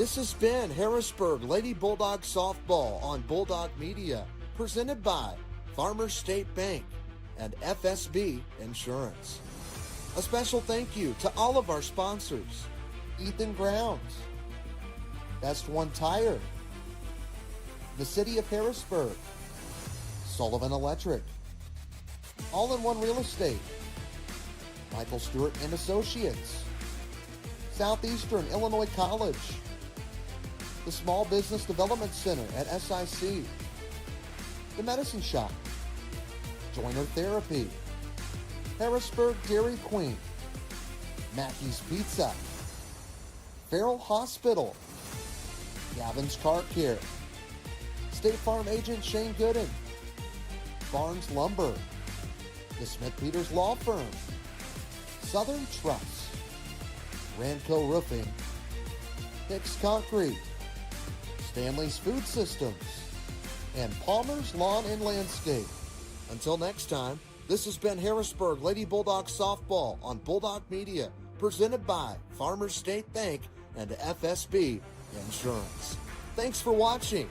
This has been Harrisburg Lady Bulldog Softball on Bulldog Media, presented by Farmers State Bank and FSB Insurance. A special thank you to all of our sponsors: Ethan Grounds, Best One Tire, the City of Harrisburg, Sullivan Electric, All-in-One Real Estate, Michael Stewart and Associates, Southeastern Illinois College, the Small Business Development Center at SIC, the Medicine Shop, Joiner Therapy, Harrisburg Dairy Queen, Mackey's Pizza, Farrell Hospital, Gavin's Car Care, State Farm Agent Shane Gooden, Barnes Lumber, the Smith Peters Law Firm, Southern Trust, Ranco Roofing, Hicks Concrete, Stanley's Food Systems, and Palmer's Lawn and Landscape. Until next time, this has been Harrisburg Lady Bulldog Softball on Bulldog Media, presented by Farmers State Bank and FSB Insurance. Thanks for watching.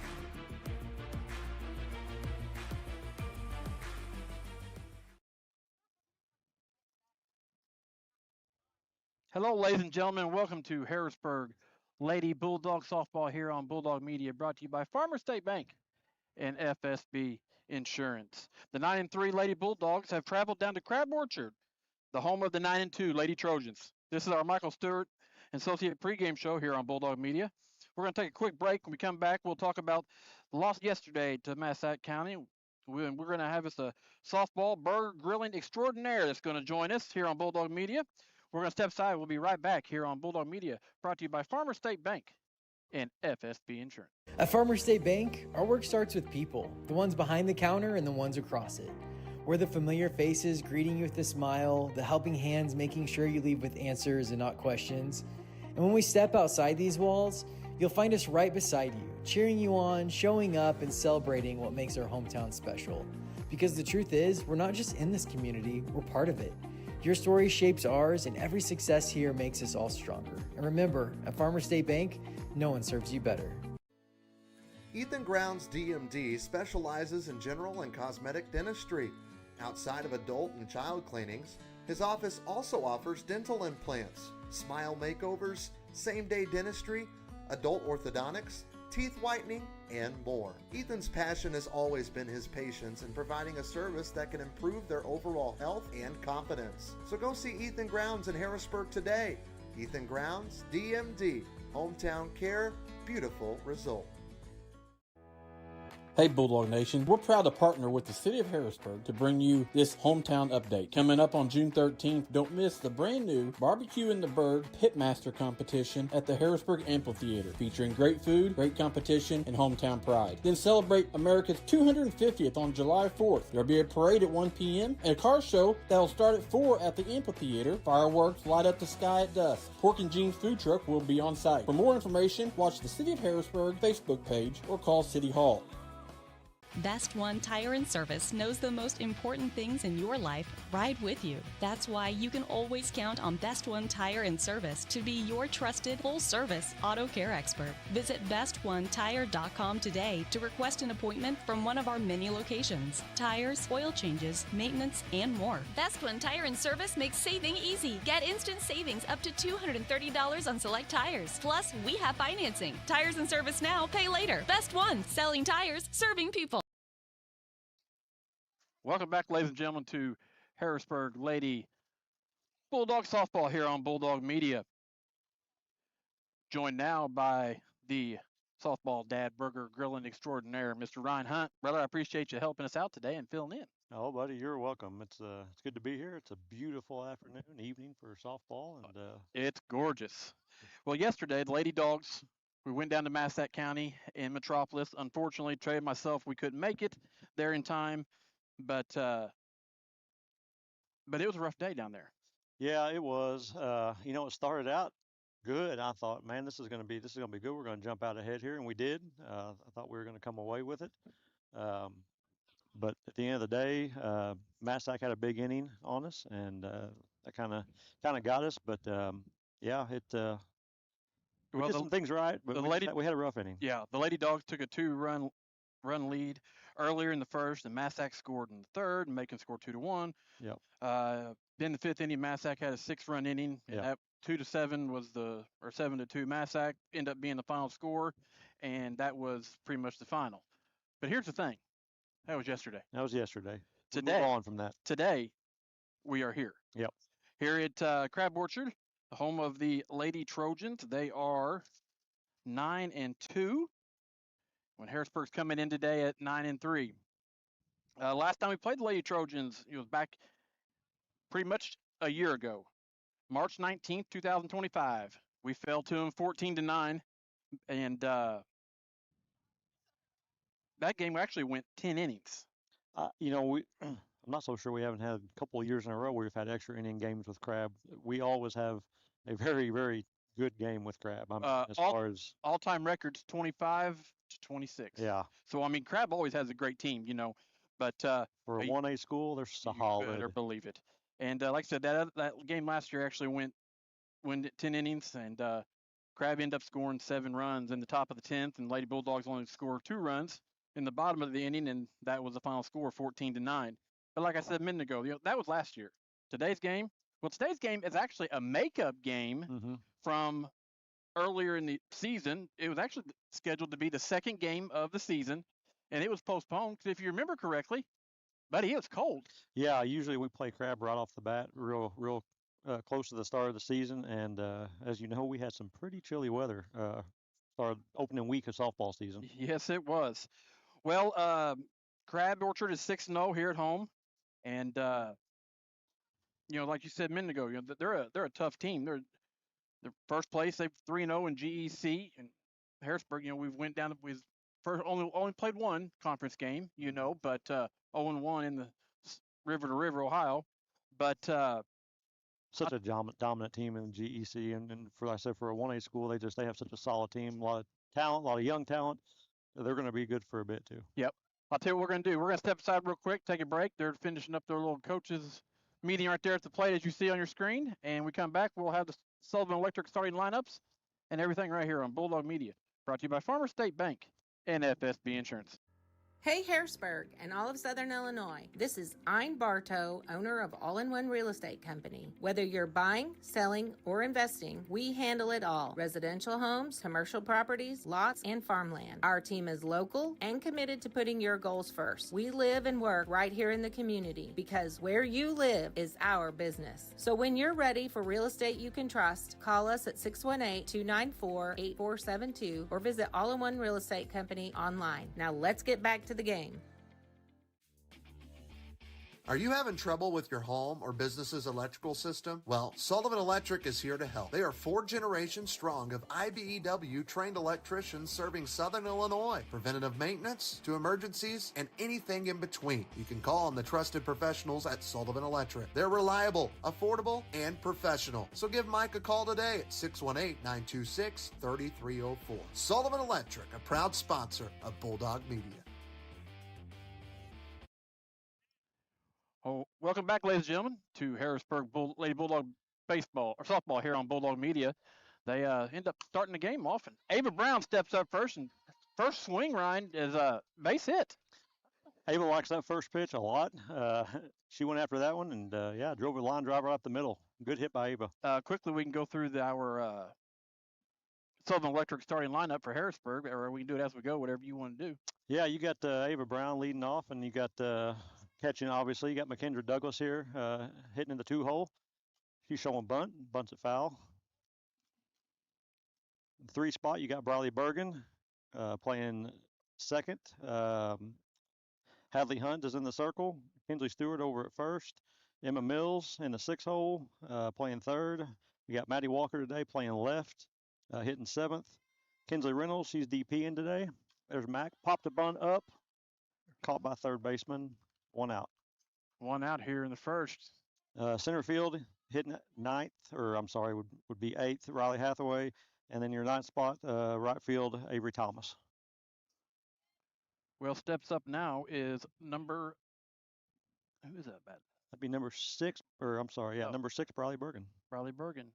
Hello, ladies and gentlemen. Welcome to Harrisburg Lady Bulldog Softball here on Bulldog Media, brought to you by Farmers State Bank and FSB Insurance. The 9-3 Lady Bulldogs have traveled down to Crab Orchard, the home of the 9-2 Lady Trojans. This is our Michael Stewart Associate pregame show here on Bulldog Media. We're going to take a quick break. When we come back, we'll talk about the loss yesterday to Massac County. We're going to have us a softball burger grilling extraordinaire that's going to join us here on Bulldog Media. We're going to step aside. We'll be right back here on Bulldog Media, brought to you by Farmers State Bank and FSB Insurance. At Farmers State Bank, our work starts with people, the ones behind the counter and the ones across it. We're the familiar faces greeting you with a smile, the helping hands making sure you leave with answers and not questions. And when we step outside these walls, you'll find us right beside you, cheering you on, showing up, and celebrating what makes our hometown special. Because the truth is, we're not just in this community, we're part of it. Your story shapes ours, and every success here makes us all stronger. And remember, at Farmers State Bank, no one serves you better. Ethan Grounds DMD specializes in general and cosmetic dentistry. Outside of adult and child cleanings, his office also offers dental implants, smile makeovers, same-day dentistry, adult orthodontics, teeth whitening, and more. Ethan's passion has always been his patients in providing a service that can improve their overall health and confidence. So go see Ethan Grounds in Harrisburg today. Ethan Grounds, DMD, hometown care, beautiful result. Hey Bulldog Nation, we're proud to partner with the City of Harrisburg to bring you this hometown update. Coming up on June 13th, don't miss the brand new Barbecue in the Bird Pitmaster competition at the Harrisburg Amphitheater, featuring great food, great competition, and hometown pride. Then celebrate America's 250th on July 4th. There'll be a parade at 1 p.m. and a car show that'll start at 4 at the amphitheater. Fireworks light up the sky at dusk. Pork and Jeans food truck will be on site. For more information, watch the City of Harrisburg Facebook page or call City Hall. Best One Tire and Service knows the most important things in your life right with you. That's why you can always count on Best One Tire and Service to be your trusted full-service auto care expert. Visit bestonetire.com today to request an appointment from one of our many locations. Tires, oil changes, maintenance, and more. Best One Tire and Service makes saving easy. Get instant savings up to $230 on select tires. Plus, we have financing. Tires and Service now, pay later. Best One, selling tires, serving people. Welcome back, ladies and gentlemen, to Harrisburg Lady Bulldog Softball here on Bulldog Media. Joined now by the softball dad burger grilling extraordinaire, Mr. Ryan Hunt. Brother, I appreciate you helping us out today and filling in. Oh, buddy, you're welcome. It's good to be here. It's a beautiful afternoon, evening for softball, and it's gorgeous. Well, yesterday the Lady Dogs, we went down to Massac County in Metropolis. Unfortunately, Trey and myself, we couldn't make it there in time. But it was a rough day down there. Yeah, it was. It started out good. I thought, man, this is going to be good. We're going to jump out ahead here, and we did. I thought we were going to come away with it. But at the end of the day, Massac had a big inning on us, and that kind of got us. But it We Well, did some things right, but the we had a rough inning. Yeah, the Lady Dogs took a 2-run lead earlier in the first, and Massac scored in the third, and Macon scored 2-1. Yep. Then the fifth inning, Massac had a 6-run inning, and Yep. that 2-7 was or 7-2. Massac ended up being the final score, and that was pretty much the final. But here's the thing: that was yesterday. That was yesterday. Today, We'll move on from that. Today, we are here. Yep. Here at Crab Orchard, the home of the Lady Trojans. They are 9-2. When Harrisburg's coming in today at 9-3. Last time we played the Lady Trojans, it was back pretty much a year ago, March 19th, 2025. We fell to them 14-9, and that game actually went 10 innings. I'm not so sure we haven't had a couple of years in a row where we've had extra inning games with Crab. We always have a very, very good game with Crab. As far as all-time records, 25-26. Yeah. So I mean, Crab always has a great team, but for a 1A school, they're solid. You better believe it. And like I said, that game last year actually went 10 innings, and Crab ended up scoring 7 runs in the top of the 10th, and Lady Bulldogs only scored 2 runs in the bottom of the inning, and that was the final score, 14-9. But like I said a minute ago, that was last year. Today's game is actually a makeup game from earlier in the season. It was actually scheduled to be the second game of the season, and it was postponed because if you remember correctly, buddy, it was cold. Yeah, usually we play Crab right off the bat, real close to the start of the season, and as you know, we had some pretty chilly weather started opening week of softball season. Yes, it was. Well, Crab Orchard is 6-0 here at home, and like you said a minute ago, they're a tough team. They're first place. They've 3-0 in GEC, and Harrisburg. We've went down. We've only played one conference game, but 0-1 in the river to river Ohio. But such a dominant team in GEC, and like I said, for a 1A school, they have such a solid team, a lot of talent, a lot of young talent. They're going to be good for a bit too. Yep. I'll tell you what we're going to do. We're going to step aside real quick, take a break. They're finishing up their little coaches meeting right there at the plate, as you see on your screen. And we come back, we'll have the Sullivan Electric starting lineups and everything right here on Bulldog Media. Brought to you by Farmer State Bank and FSB Insurance. Hey Harrisburg and all of Southern Illinois. This is Ein Bartow, owner of All-in-One Real Estate Company. Whether you're buying, selling, or investing, we handle it all. Residential homes, commercial properties, lots, and farmland. Our team is local and committed to putting your goals first. We live and work right here in the community because where you live is our business. So when you're ready for real estate you can trust, call us at 618-294-8472 or visit All-in-One Real Estate Company online. Now let's get back to the game. Are you having trouble with your home or business's electrical system? Well, Sullivan Electric is here to help. They are 4 generations strong of IBEW trained electricians serving Southern Illinois. Preventative maintenance to emergencies and anything in between. You can call on the trusted professionals at Sullivan Electric. They're reliable, affordable, and professional. So give Mike a call today at 618-926-3304. Sullivan Electric, a proud sponsor of Bulldog Media. Oh, welcome back, ladies and gentlemen, to Harrisburg Lady Bulldog baseball or softball here on Bulldog Media. They end up starting the game off, and Ava Brown steps up first, and first swing, Ryan, is a base hit. Ava likes that first pitch a lot. She went after that one, and drove a line drive right up the middle. Good hit by Ava. Quickly, we can go through our Sullivan Electric starting lineup for Harrisburg, or we can do it as we go, whatever you want to do. Yeah, you got Ava Brown leading off, and you got catching, obviously. You got McKendra Douglas here hitting in the 2-hole. She's showing bunts at foul. The 3 spot, you got Briley Bergen playing second. Hadley Hunt is in the circle. Kinsley Stewart over at first. Emma Mills in the 6-hole playing third. You got Maddie Walker today playing left, hitting 7th. Kinsley Reynolds, she's DPing today. There's Mac, popped a bunt up, caught by third baseman. 1 out. 1 out here in the first. Center field hitting ninth, or I'm sorry, would be 8th, Riley Hathaway. And then your 9th spot, right field, Avery Thomas. Well, steps up now is number, who is that bat? That'd be number 6, or I'm sorry, number 6, Briley Bergen. Briley Bergen.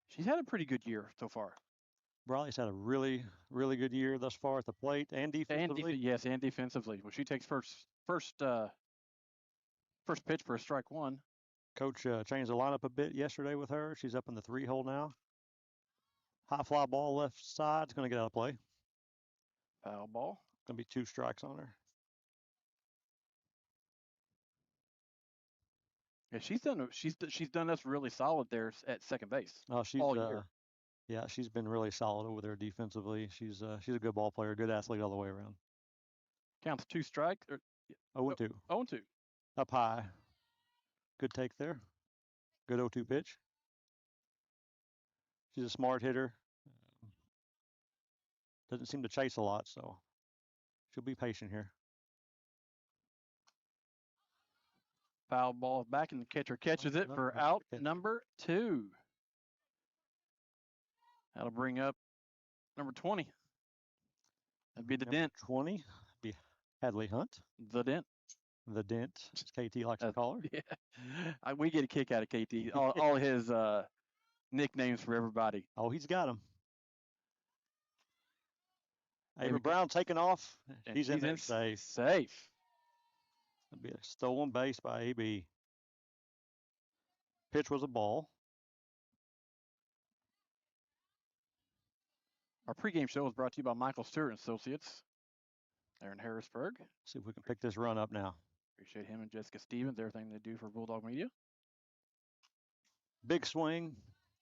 She's had a pretty good year so far. Briley's had a really, really good year thus far at the plate and defensively. Yes, and defensively. Well, she takes first pitch for a strike one. Coach changed the lineup a bit yesterday with her. She's up in the 3-hole now. High fly ball left side. It's going to get out of play. Foul ball. Going to be 2 strikes on her. Yeah, she's done us really solid there at second base. Oh, she's all year. Yeah, she's been really solid over there defensively. She's a good ball player, good athlete all the way around. Counts 2 strikes. 0-2. 0-2. Up high. Good take there. Good 0-2 pitch. She's a smart hitter. Doesn't seem to chase a lot, so she'll be patient here. Foul ball back, and the catcher catches it for out number 2. That'll bring up number 20. That'd be the dent. 20 be Hadley Hunt. The dent. The dent, as KT likes to call her. Yeah, we get a kick out of KT. All his nicknames for everybody. Oh, he's got them. Ava Brown taking off. He's in there safe. Safe. That'd be a stolen base by AB. Pitch was a ball. Our pregame show is brought to you by Michael Stewart and Associates. They're in Harrisburg. See if we can pick this run up now. Appreciate him and Jessica Stevens, everything they do for Bulldog Media. Big swing,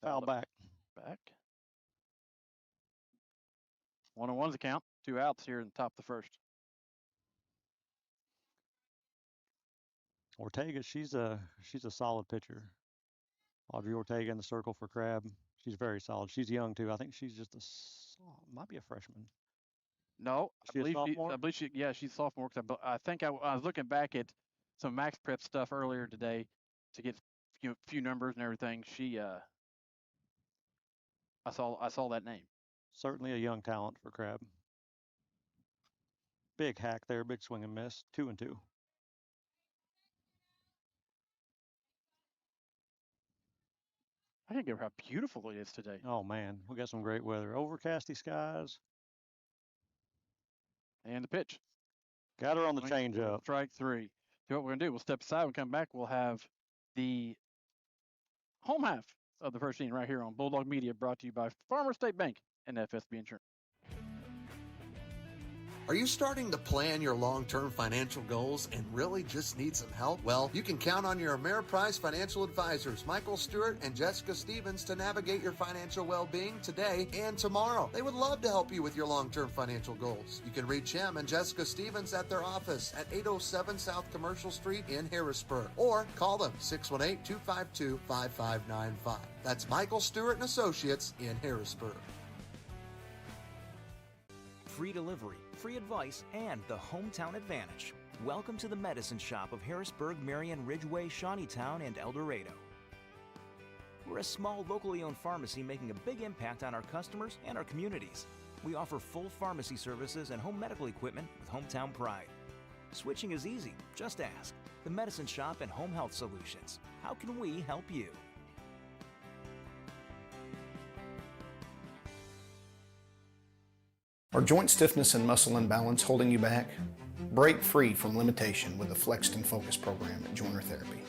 foul back. Back. 1-1's the count. 2 outs here in the top of the first. Ortega, she's a solid pitcher. Audrey Ortega in the circle for Crab. She's very solid. She's young too. I think she's just might be a freshman. No, I believe she's sophomore. I think I was looking back at some Max Prep stuff earlier today to get a few numbers and everything. I saw that name. Certainly a young talent for Crab. Big hack there, big swing and miss. 2-2. I can't get how beautiful it is today. Oh man, we got some great weather. Overcasty skies. And the pitch. Got her on the changeup. Strike 3. So what we're going to do, we'll step aside. When we come back, we'll have the home half of the first inning right here on Bulldog Media, brought to you by Farmer State Bank and FSB Insurance. Are you starting to plan your long-term financial goals and really just need some help? Well, you can count on your Ameriprise financial advisors, Michael Stewart and Jessica Stevens, to navigate your financial well-being today and tomorrow. They would love to help you with your long-term financial goals. You can reach him and Jessica Stevens at their office at 807 South Commercial Street in Harrisburg, or call them 618-252-5595. That's Michael Stewart and Associates in Harrisburg. Free delivery, free advice, and the hometown advantage. Welcome to the Medicine Shop of Harrisburg, Marion, Ridgeway, Shawneetown, and El Dorado. We're a small, locally owned pharmacy making a big impact on our customers and our communities. We offer full pharmacy services and home medical equipment with hometown pride. Switching is easy. Just ask. The Medicine Shop and Home Health Solutions. How can we help you? Are joint stiffness and muscle imbalance holding you back? Break free from limitation with the Flexed and Focus program at Joiner Therapy.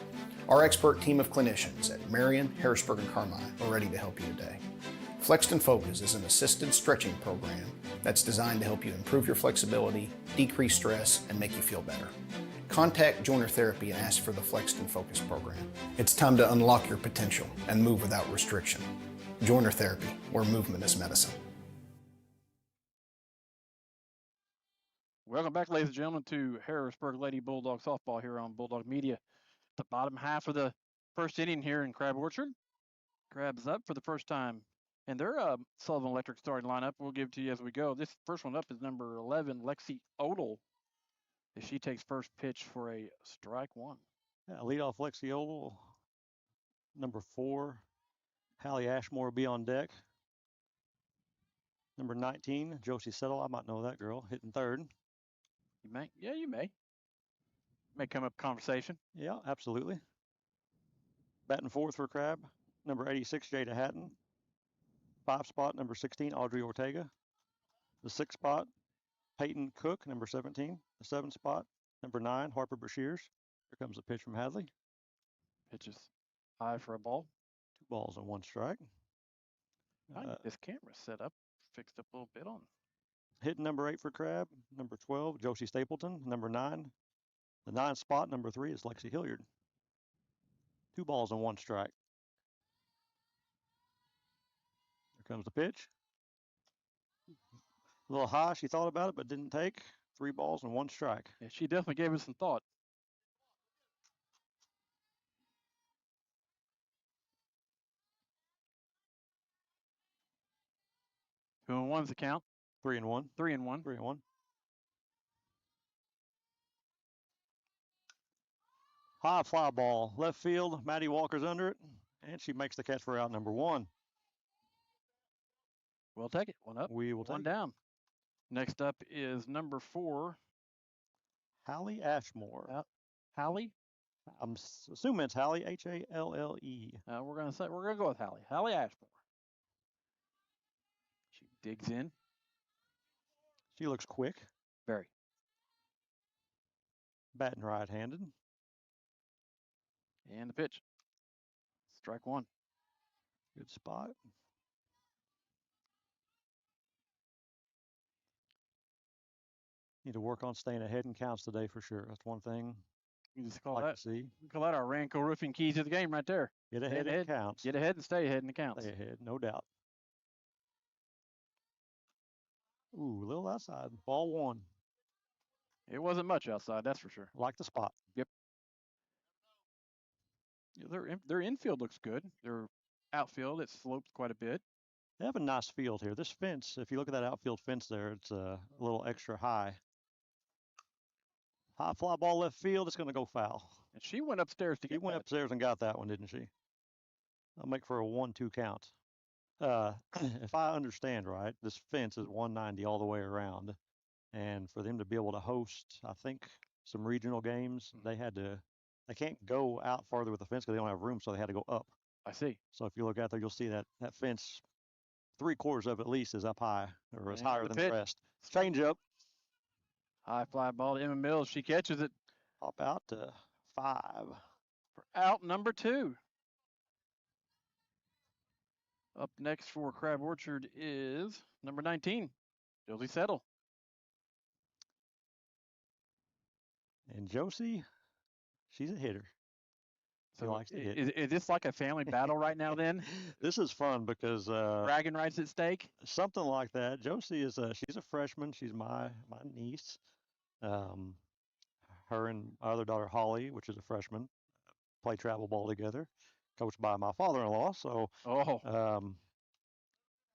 Our expert team of clinicians at Marion, Harrisburg, and Carmine are ready to help you today. Flexed and Focus is an assisted stretching program that's designed to help you improve your flexibility, decrease stress, and make you feel better. Contact Joiner Therapy and ask for the Flexed and Focus program. It's time to unlock your potential and move without restriction. Joiner Therapy, where movement is medicine. Welcome back, ladies and gentlemen, to Harrisburg Lady Bulldog softball here on Bulldog Media. The bottom half of the first inning here in Crab Orchard. Crab's up for the first time in their Sullivan Electric starting lineup. We'll give it to you as we go. This first one up is number 11, Lexi Odell, as she takes first pitch for a strike 1. Yeah, lead off Lexi Odell. Number 4, Hallie Ashmore will be on deck. Number 19, Josie Settle. I might know that girl, hitting third. You may. Yeah, you may. May come up conversation. Yeah, absolutely. Batting fourth for Crab, number 86, Jada Hatton. 5 spot, number 16, Audrey Ortega. The 6 spot, Peyton Cook, number 17. The 7 spot, number 9, Harper Brashears. Here comes the pitch from Hadley. Pitches high for a ball. 2 balls and 1 strike. I can get this camera set up, fixed up a little bit on. Hitting number 8 for Crab, number 12, Josie Stapleton. Number 9, the 9 spot, number 3 is Lexi Hilliard. 2 balls and 1 strike. Here comes the pitch. A little high. She thought about it, but didn't take. 3 balls and 1 strike. Yeah, she definitely gave it some thought. 2-1's the count. 3-1. 3-1. 3-1. High fly ball, left field. Maddie Walker's under it, and she makes the catch for out number 1. We'll take it. 1 up. We will take 1 down. Next up is number 4, Hallie Ashmore. Hallie. I'm assuming it's Hallie, H-A-L-L-E. We're gonna go with Hallie. Hallie Ashmore. She digs in. She looks quick. Very. Batting right-handed. And the pitch. Strike 1. Good spot. Need to work on staying ahead in counts today for sure. That's one thing You just I call like that. to see. We call that our Ranco Roofing keys to the game right there. Get ahead in counts. Get ahead and stay ahead in the counts. Stay ahead, no doubt. Ooh, a little outside. Ball 1. It wasn't much outside, that's for sure. Like the spot. Yep. Their infield looks good. Their outfield, it slopes quite a bit. They have a nice field here. This fence, if you look at that outfield fence there, it's a little extra high. High fly ball left field. It's going to go foul. And she went upstairs to get She went that. upstairs and got that one, didn't she? I'll make for a 1-2 count. If I understand right, this fence is 190 all the way around. And for them to be able to host, I think, some regional games, they can't go out farther with the fence because they don't have room, so they had to go up. I see. So if you look out there, you'll see that fence, 3/4 of it at least is up high, or is And higher the than pitch. the rest. Change up. High fly ball to Emma Mills. She catches it Hop out to 5. for out number 2. Up next for Crab Orchard is number 19, Josie Settle. And Josie, she's a hitter. She So likes to hit. is this like a family battle right now then? This is fun because Bragging rights at stake? something like that. Josie is she's a freshman. She's my niece. Her and my other daughter Holly, which is a freshman, play travel ball together, coached by my father-in-law. So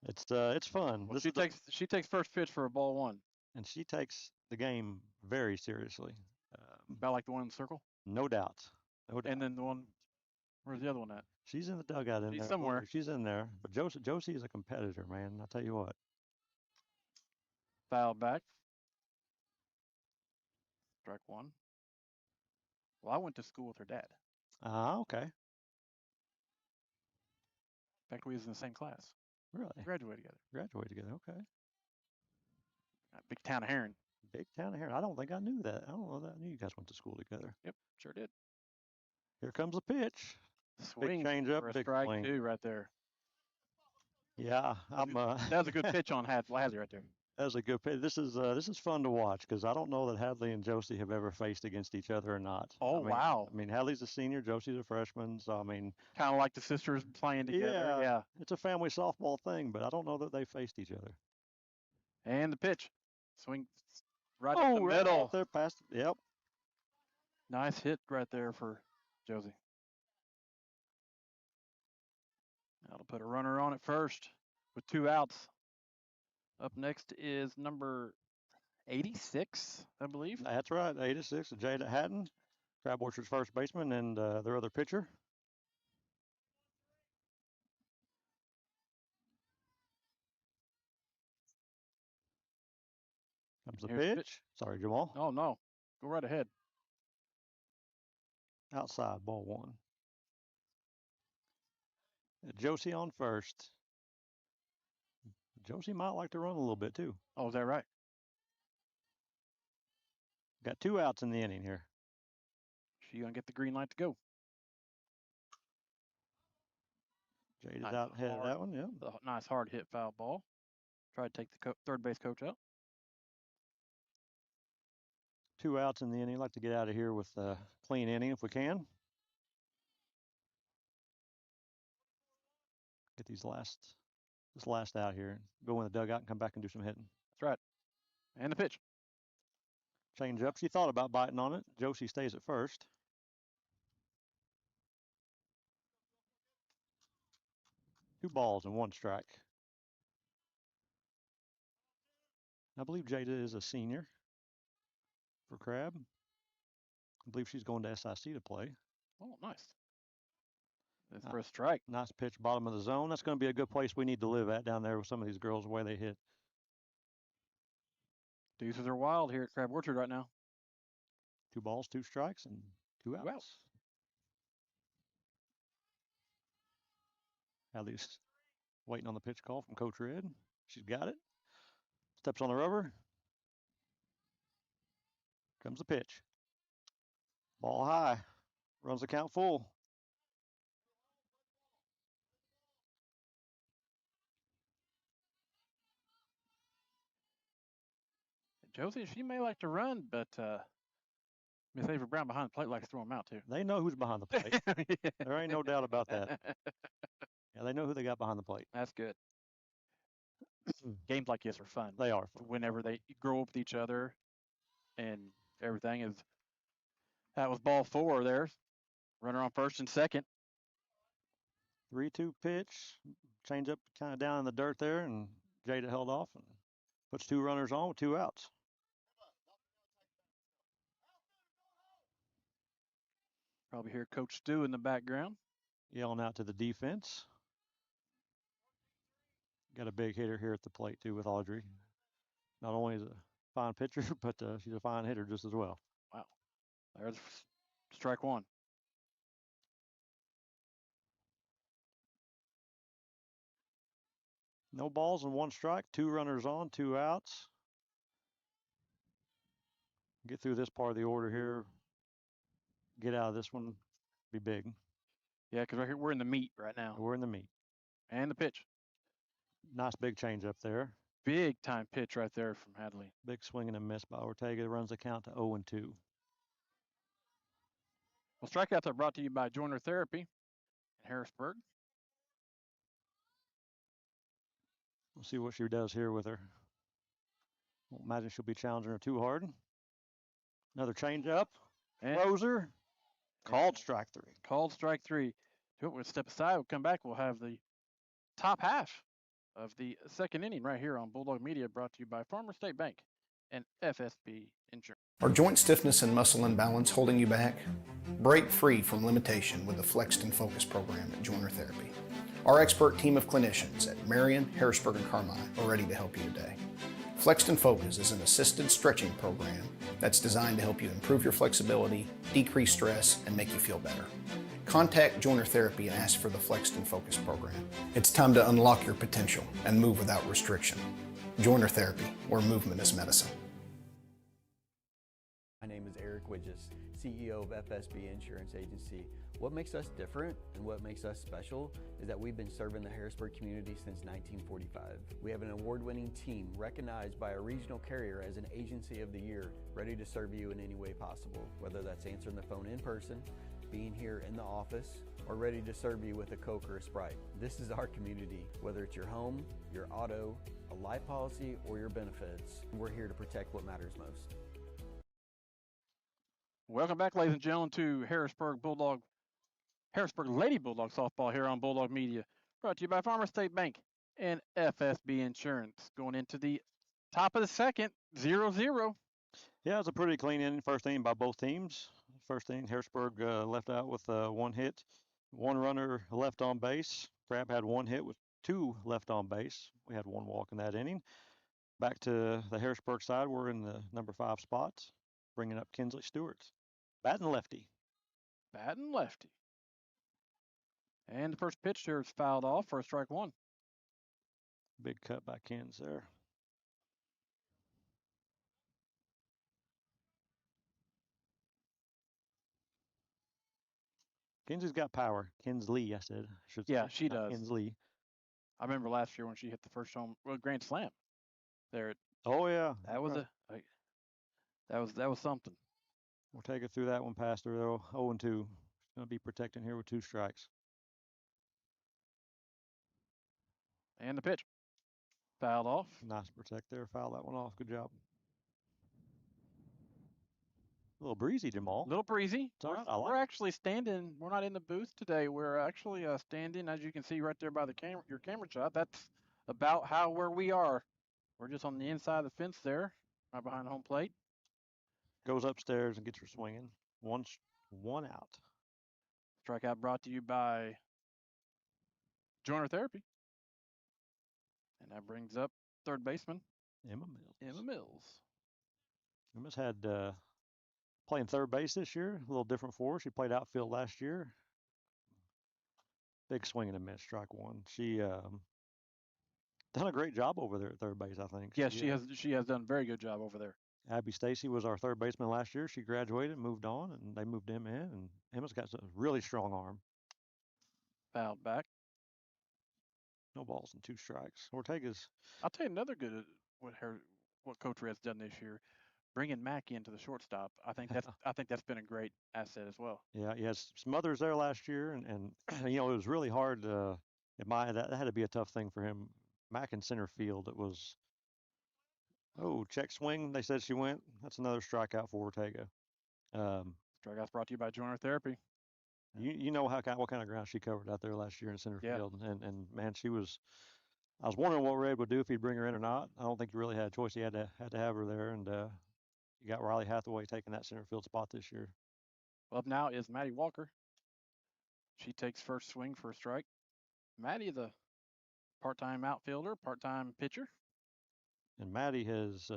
it's fun. Well, she takes first pitch for a ball 1. And she takes the game very seriously. About like the one in the circle? No doubt. No doubt. And then the one, where's the other one at? She's in the dugout in She's there. somewhere. She's in there. But Josie is a competitor, man. I'll tell you what. Foul back. Strike 1. Well, I went to school with her dad. Okay. In fact, we was in the same class. Really? Graduated together. Graduate together. Okay. Big town of Heron. Big town of Heron. I don't think I knew that. I don't know that I knew you guys went to school together. Yep, sure did. Here comes the pitch. Swing Big change up, for a big strike swing. 2 right there. Yeah, I'm. That was a good pitch on Hadley right there. That was a good pitch. This is fun to watch because I don't know that Hadley and Josie have ever faced against each other or not. Oh, wow. I mean, Hadley's a senior, Josie's a freshman, so I mean, Kind of like the sisters playing together. Yeah. it's a family softball thing, but I don't know that they faced each other. And the pitch. Swing right Oh, up the right middle. out there past. Yep. Nice hit right there for Josie. That'll put a runner on at first with 2 outs. Up next is number 86, I believe. That's right. 86, Jada Hatton, Crab Orchard's first baseman, and their other pitcher. Comes the Here's the pitch. pitch. Sorry, Jamal. Oh, no. Go right ahead. Outside, ball 1. Josie on first. Josie might like to run a little bit too. Oh, is that right? Got 2 outs in the inning here. She gonna get the green light to go. Jada's Nice out ahead of hard- that one. Yeah. Nice hard hit foul ball. Try to take the third base coach out. 2 outs in the inning. Like to get out of here with a clean inning if we can. Get this last out here. Go in the dugout and come back and do some hitting. That's right. And the pitch. Change up. She thought about biting on it. Josie stays at first. Two balls and 1 strike. I believe Jada is a senior for Crab. I believe she's going to SIC to play. Oh, nice. That's for a strike. Nice pitch, bottom of the zone. That's going to be a good place we need to live at down there with some of these girls, the way they hit. Deuces are wild here at Crab Orchard right now. 2 balls, 2 strikes, and 2 outs. Wow. Allie's waiting on the pitch call from Coach Red. She's got it. Steps on the rubber. Comes the pitch. Ball high. Runs the count full. Josie, she may like to run, but Miss Avery Brown behind the plate likes to throw them out too. They know who's behind the plate. Yeah. There ain't no doubt about that. Yeah, they know who they got behind the plate. That's good. Games like this are fun. They are fun. Whenever they grow up with each other and everything is. That was ball 4 there. Runner on first and second. 3-2 pitch. Change up kind of down in the dirt there, and Jada held off and puts 2 runners on with 2 outs. Probably hear Coach Stu in the background. Yelling out to the defense. Got a big hitter here at the plate, too, with Audrey. Not only is a fine pitcher, but she's a fine hitter just as well. Wow. There's strike 1. No balls and 1 strike. 2 runners on, 2 outs. Get through this part of the order here. Get out of this one. Be big. Yeah, because right here we're in the meat right now. We're in the meat. And the pitch. Nice big change up there. Big time pitch right there from Hadley. Big swing and a miss by Ortega. Runs the count to 0-2. Well, strikeouts are brought to you by Joiner Therapy in Harrisburg. We'll see what she does here with her. Won't imagine she'll be challenging her too hard. Another change up. Closer. Called strike 3. Called strike 3. We'll step aside. We'll come back. We'll have the top half of the second inning right here on Bulldog Media, brought to you by Farmer State Bank and FSB Insurance. Are joint stiffness and muscle imbalance holding you back? Break free from limitation with the Flexed and Focus program at Joiner Therapy. Our expert team of clinicians at Marion, Harrisburg, and Carmine are ready to help you today. Flexed and Focus is an assisted stretching program that's designed to help you improve your flexibility, decrease stress, and make you feel better. Contact Joiner Therapy and ask for the Flexed and Focus program. It's time to unlock your potential and move without restriction. Joiner Therapy, where movement is medicine. My name is Eric Widges, CEO of FSB Insurance Agency. What makes us different and what makes us special is that we've been serving the Harrisburg community since 1945. We have an award-winning team recognized by a regional carrier as an Agency of the Year, ready to serve you in any way possible, whether that's answering the phone in person, being here in the office, or ready to serve you with a Coke or a Sprite. This is our community. Whether it's your home, your auto, a life policy, or your benefits, we're here to protect what matters most. Welcome back, ladies and gentlemen, to Harrisburg Lady Bulldog softball here on Bulldog Media, brought to you by Farmer State Bank and FSB Insurance. Going into the top of the second, 0-0. Yeah, it was a pretty clean inning. First inning by both teams. First inning, Harrisburg left out with 1 hit, 1 runner left on base. Crab had 1 hit with 2 left on base. We had 1 walk in that inning. Back to the Harrisburg side, we're in the number 5 spots, bringing up Kinsley Stewart. Batting lefty. Batting lefty. And the first pitch here is fouled off for a strike 1. Big cut by Kins there. Kenzie's got power. Kinsley, I said. Yeah, she does. Kinsley. I remember last year when she hit the first home grand slam. There. Oh yeah. That was right. that was something. We'll take it through that one past her though. 0-2. She's gonna be protecting here with 2 strikes. And the pitch. Fouled off. Nice protect there. Foul that one off. Good job. A little breezy, Jamal. A little breezy. We're actually standing. We're not in the booth today. We're actually standing, as you can see right there by the camera, your camera shot. That's about where we are. We're just on the inside of the fence there, right behind the home plate. Goes upstairs and gets her swinging. One out. Strikeout brought to you by Joiner Therapy. And that brings up third baseman Emma Mills. Emma's had playing third base this year, a little different for her. She played outfield last year. Big swing and a miss, strike one. She done a great job over there at third base, I think. Yes, she has done a very good job over there. Abby Stacy was our third baseman last year. She graduated, moved on, and they moved Emma in. And Emma's got a really strong arm. Fouled back. No balls and 2 strikes. Ortega's. I'll tell you another good what Coach Red's done this year, bringing Mack into the shortstop. I think that's been a great asset as well. Yeah, he has some others there last year, and you know it was really hard. That had to be a tough thing for him. Mack in center field. It was. Oh, check swing. They said she went. That's another strikeout for Ortega. Strikeouts brought to you by Joiner Therapy. You know what kind of ground she covered out there last year in center field, and man, she was. I was wondering what Red would do if he'd bring her in or not. I don't think he really had a choice. He had to have her there, and you got Riley Hathaway taking that center field spot this year. Well, up now is Maddie Walker. She takes first swing for a strike. Maddie, the part-time outfielder, part-time pitcher. And Maddie has,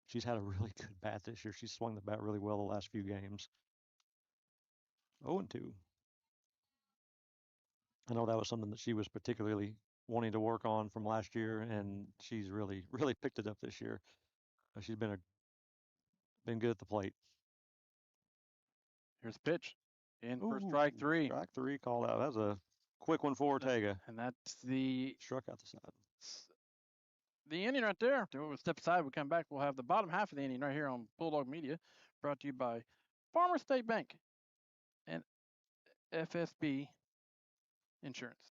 she's had a really good bat this year. She's swung the bat really well the last few games. 0-2. I know that was something that she was particularly wanting to work on from last year, and she's really, really picked it up this year. She's been good at the plate. Here's a pitch. In for strike 3. Strike 3 called out. That was a quick one for Ortega. And that's the struck out the side. The inning right there. We'll step aside. We'll come back. We'll have the bottom half of the inning right here on Bulldog Media, brought to you by Farmer State Bank and FSB Insurance.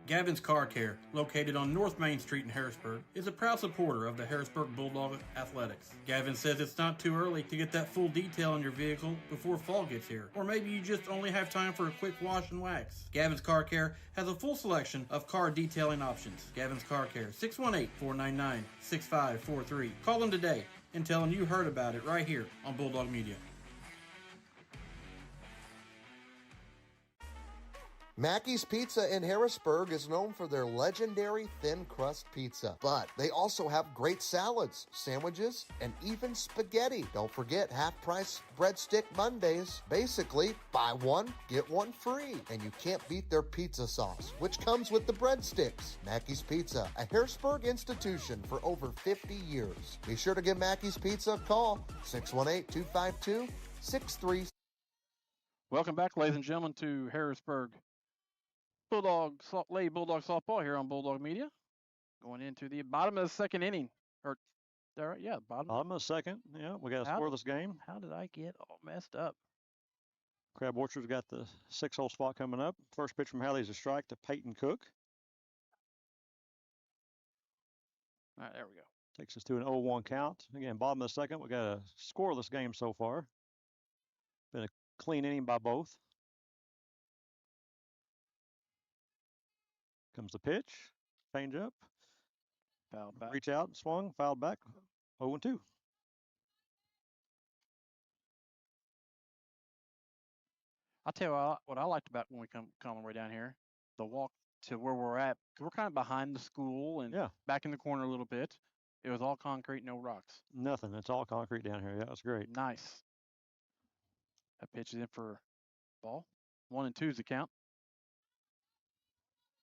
Gavin's Car Care, located on North Main Street in Harrisburg, is a proud supporter of the Harrisburg Bulldog Athletics. Gavin says it's not too early to get that full detail on your vehicle before fall gets here, or maybe you just only have time for a quick wash and wax. Gavin's Car Care has a full selection of car detailing options. Gavin's Car Care, 618-499-6543. Call them today and tell them you heard about it right here on Bulldog Media. Mackey's Pizza in Harrisburg is known for their legendary thin crust pizza, but they also have great salads, sandwiches, and even spaghetti. Don't forget half-price breadstick Mondays. Basically, buy one, get one free. And you can't beat their pizza sauce, which comes with the breadsticks. Mackey's Pizza, a Harrisburg institution for over 50 years. Be sure to give Mackey's Pizza a call, 618-252-63. Welcome back, ladies and gentlemen, to Harrisburg Lady Bulldog softball here on Bulldog Media. Going into the bottom of the second inning. Bottom of the second. Yeah, we got to score this game. How did I get all messed up? Crab Orchard's got the 6-hole spot coming up. First pitch from Halley's a strike to Peyton Cook. All right, there we go. Takes us to an 0-1 count. Again, bottom of the second. We got a scoreless game so far. Been a clean inning by both. Comes the pitch, change up, fouled back. Reach out, swung, fouled back, 0-2. I'll tell you what I liked about when we come all the way down here, the walk to where we're at. We're kind of behind the school and back in the corner a little bit. It was all concrete, no rocks. Nothing. It's all concrete down here. Yeah, that's great. Nice. That pitch is in for ball. 1-2 is the count.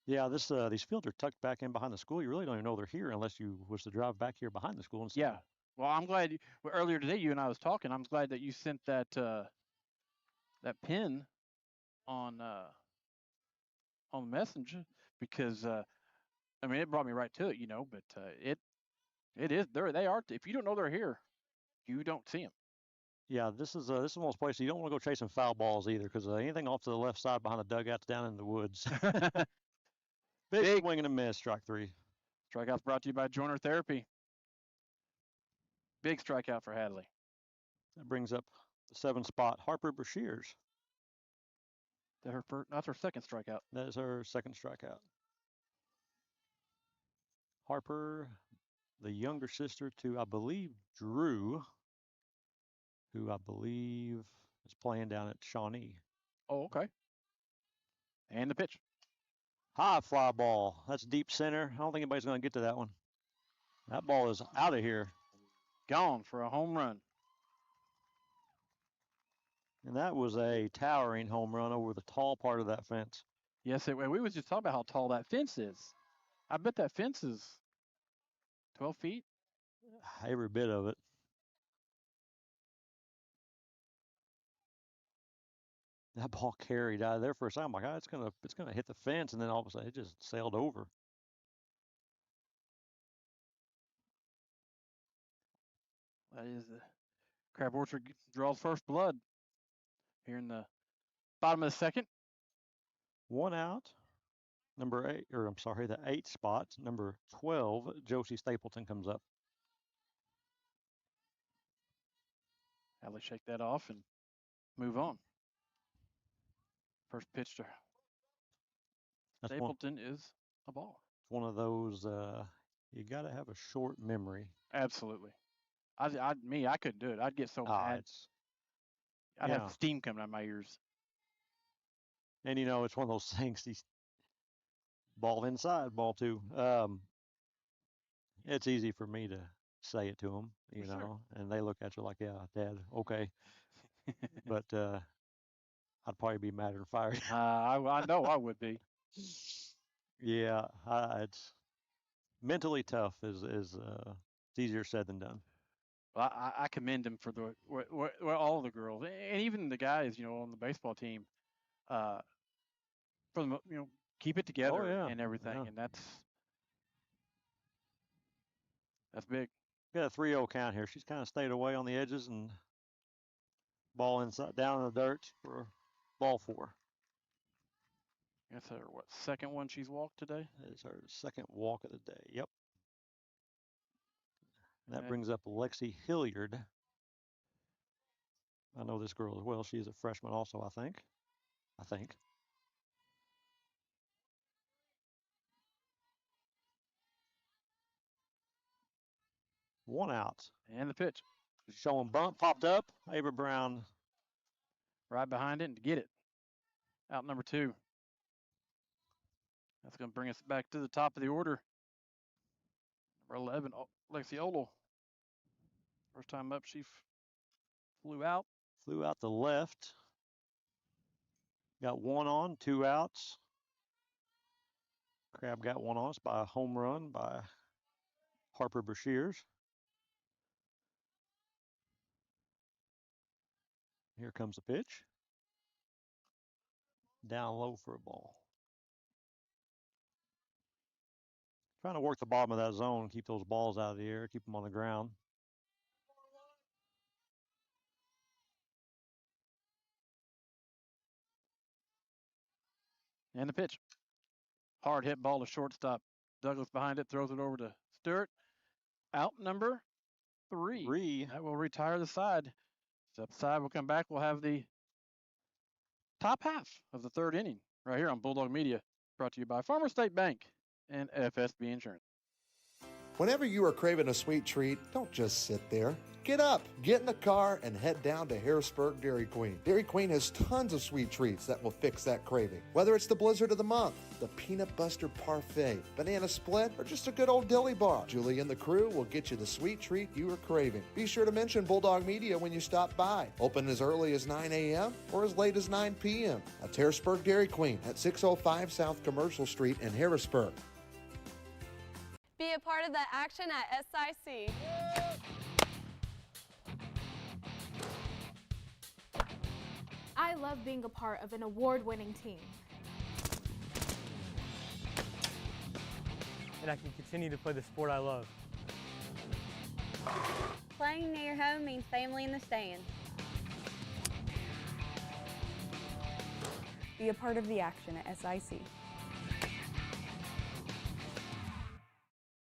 Yeah, these fields are tucked back in behind the school. You really don't even know they're here unless you was to drive back here behind the school and see Yeah. them. Well, I'm glad earlier today you and I was talking. I'm glad that you sent that pin on Messenger because I mean it brought me right to it, But it is they are. If you don't know they're here, you don't see them. Yeah, this is one of those places you don't want to go chasing foul balls either, because anything off to the left side behind the dugout's down in the woods. Big swing and a miss, strike 3. Strikeouts brought to you by Joiner Therapy. Big strikeout for Hadley. That brings up the 7th spot, Harper Brashears. That's her second strikeout. That is her second strikeout. Harper, the younger sister to, I believe, Drew, who I believe is playing down at Shawnee. Oh, okay. And the pitch. High fly ball. That's deep center. I don't think anybody's going to get to that one. That ball is out of here. Gone for a home run. And that was a towering home run over the tall part of that fence. Yes, we was just talking about how tall that fence is. I bet that fence is 12 feet. Every bit of it. That ball carried out of there for a second. I'm like, it's gonna hit the fence, and then all of a sudden it just sailed over. That is the Crab Orchard draws first blood here in the bottom of the second. 1 out. The 8th spot. Number 12, Josie Stapleton comes up. Hadley shake that off and move on. First pitch to Stapleton is a ball. It's one of those you got to have a short memory. Absolutely. I couldn't do it. I'd get so mad. I'd have steam coming out of my ears. And it's one of those things. These ball inside, ball 2. It's easy for me to say it to them, Sure. and they look at you like, yeah, Dad, okay. But I'd probably be mad and fired. I know I would be. Yeah, it's mentally tough. Is easier said than done. Well, I commend them for all the girls and even the guys, on the baseball team, for them, keep it together and everything, and that's big. Got a 3-0 count here. She's kind of stayed away on the edges and ball inside down in the dirt for ball 4. That's her second one she's walked today? That is her second walk of the day. Yep. And that brings up Lexi Hilliard. I know this girl as well. She's a freshman also, I think. 1 out. And the pitch. Showing bump, popped up. Ava Brown. Right behind it and to get it. Out number 2. That's going to bring us back to the top of the order. Number 11, Lexi Odell. First time up, she flew out. Flew out the left. Got 1 on, 2 outs. Crab got 1 on. It's by a home run by Harper Brashears. Here comes the pitch. Down low for a ball. Trying to work the bottom of that zone, keep those balls out of the air, keep them on the ground. And the pitch. Hard hit ball to shortstop. Douglas behind it, throws it over to Stewart. Out number 3. That will retire the side. Step aside, we'll come back. We'll have the top half of the 3rd inning right here on Bulldog Media, brought to you by Farmer State Bank and FSB Insurance. Whenever you are craving a sweet treat, don't just sit there. Get up, get in the car, and head down to Harrisburg Dairy Queen. Dairy Queen has tons of sweet treats that will fix that craving. Whether it's the blizzard of the month, the peanut butter parfait, banana split, or just a good old dilly bar, Julie and the crew will get you the sweet treat you are craving. Be sure to mention Bulldog Media when you stop by. Open as early as 9 a.m. or as late as 9 p.m. That's Harrisburg Dairy Queen at 605 South Commercial Street in Harrisburg. Be a part of the action at SIC. I love being a part of an award-winning team. And I can continue to play the sport I love. Playing near home means family in the stands. Be a part of the action at SIC.